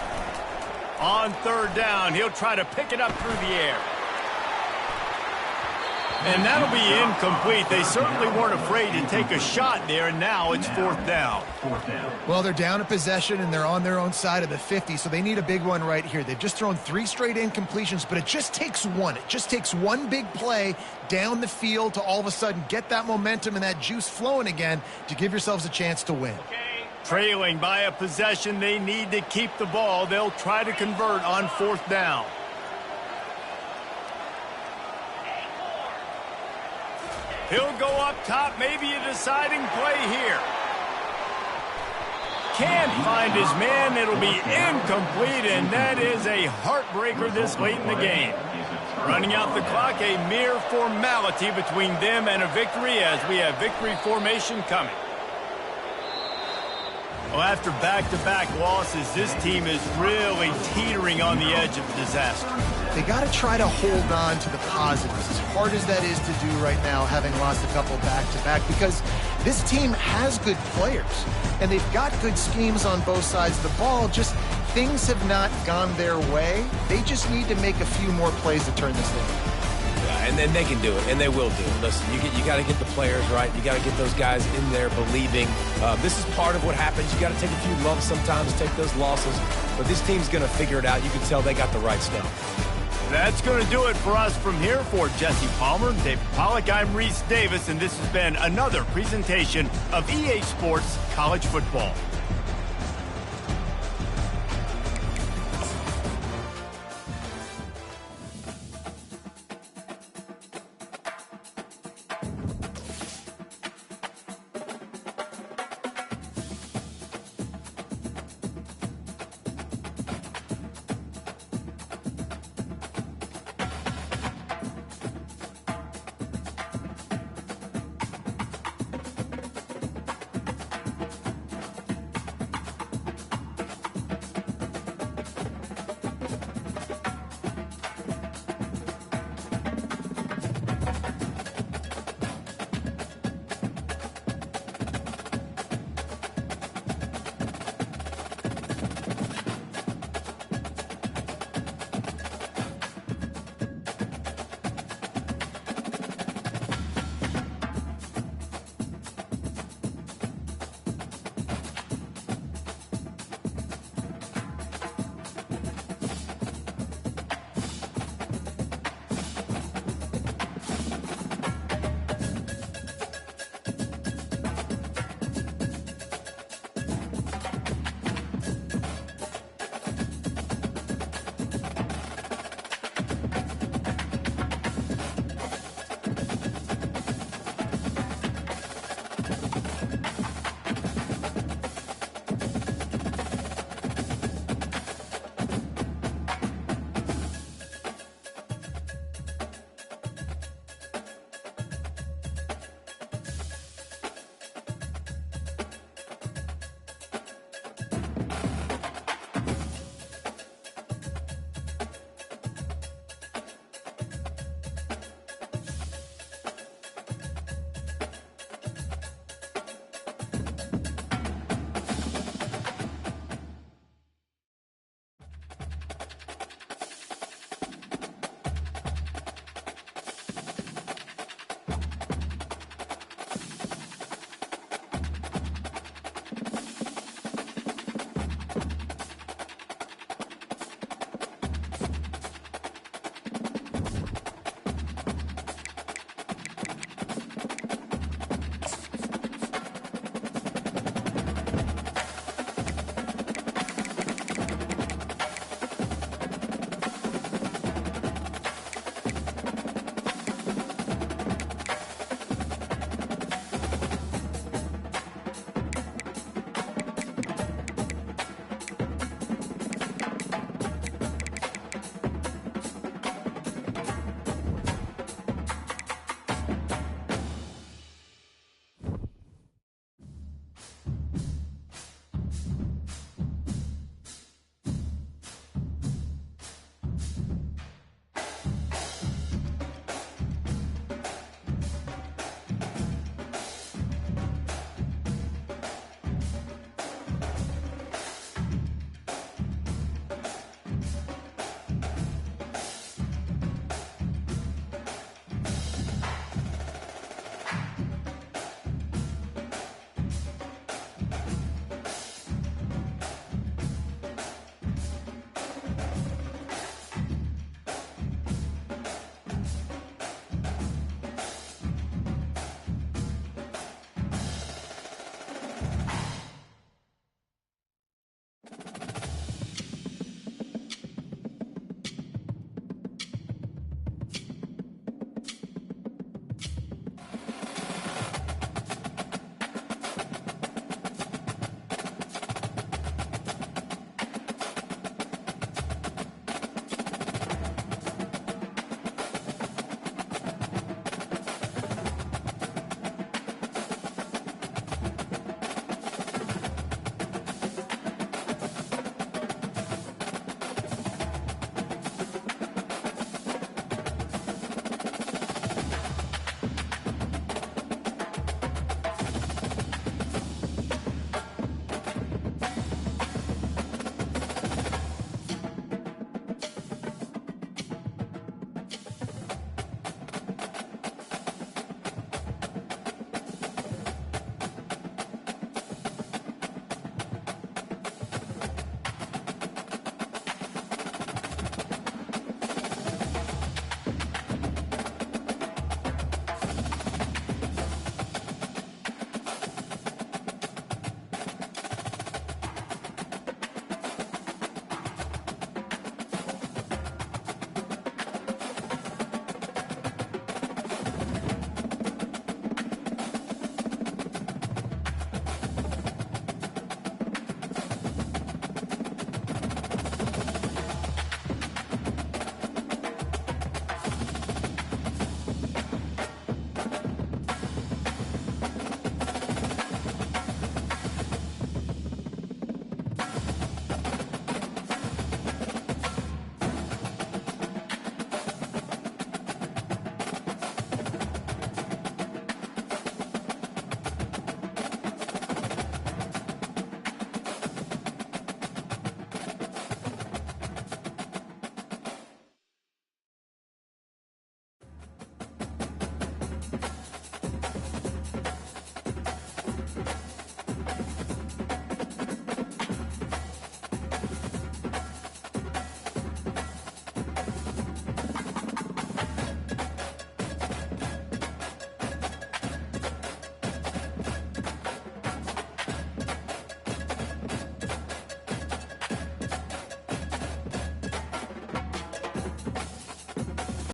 On third down, he'll try to pick it up through the air. And that'll be incomplete. They certainly weren't afraid to take a shot there, and now it's fourth down. Well, they're down a possession, and they're on their own side of the 50, so they need a big one right here. They've just thrown 3 straight incompletions, but it just takes one. It just takes one big play down the field to all of a sudden get that momentum and that juice flowing again to give yourselves a chance to win. Trailing by a possession, they need to keep the ball. They'll try to convert on fourth down. He'll go up top, maybe a deciding play here. Can't find his man. It'll be incomplete, and that is a heartbreaker this late in the game. Running out the clock, a mere formality between them and a victory as we have victory formation coming. Well, after back-to-back losses, this team is really teetering on the edge of disaster. They got to try to hold on to the positives, as hard as that is to do right now, having lost a couple back-to-back, because This team has good players, and they've got good schemes on both sides of the ball. Just things have not gone their way. They just need to make a few more plays to turn this thing. Yeah, and then they can do it, and they will do it. Listen, you got to get the players right. You got to get those guys in there believing. This is part of what happens. You got to take a few lumps sometimes, take those losses. But this team's going to figure it out. You can tell they got the right stuff. That's going to do it for us from here. For Jesse Palmer, David Pollack, I'm Reese Davis, and this has been another presentation of EA Sports College Football.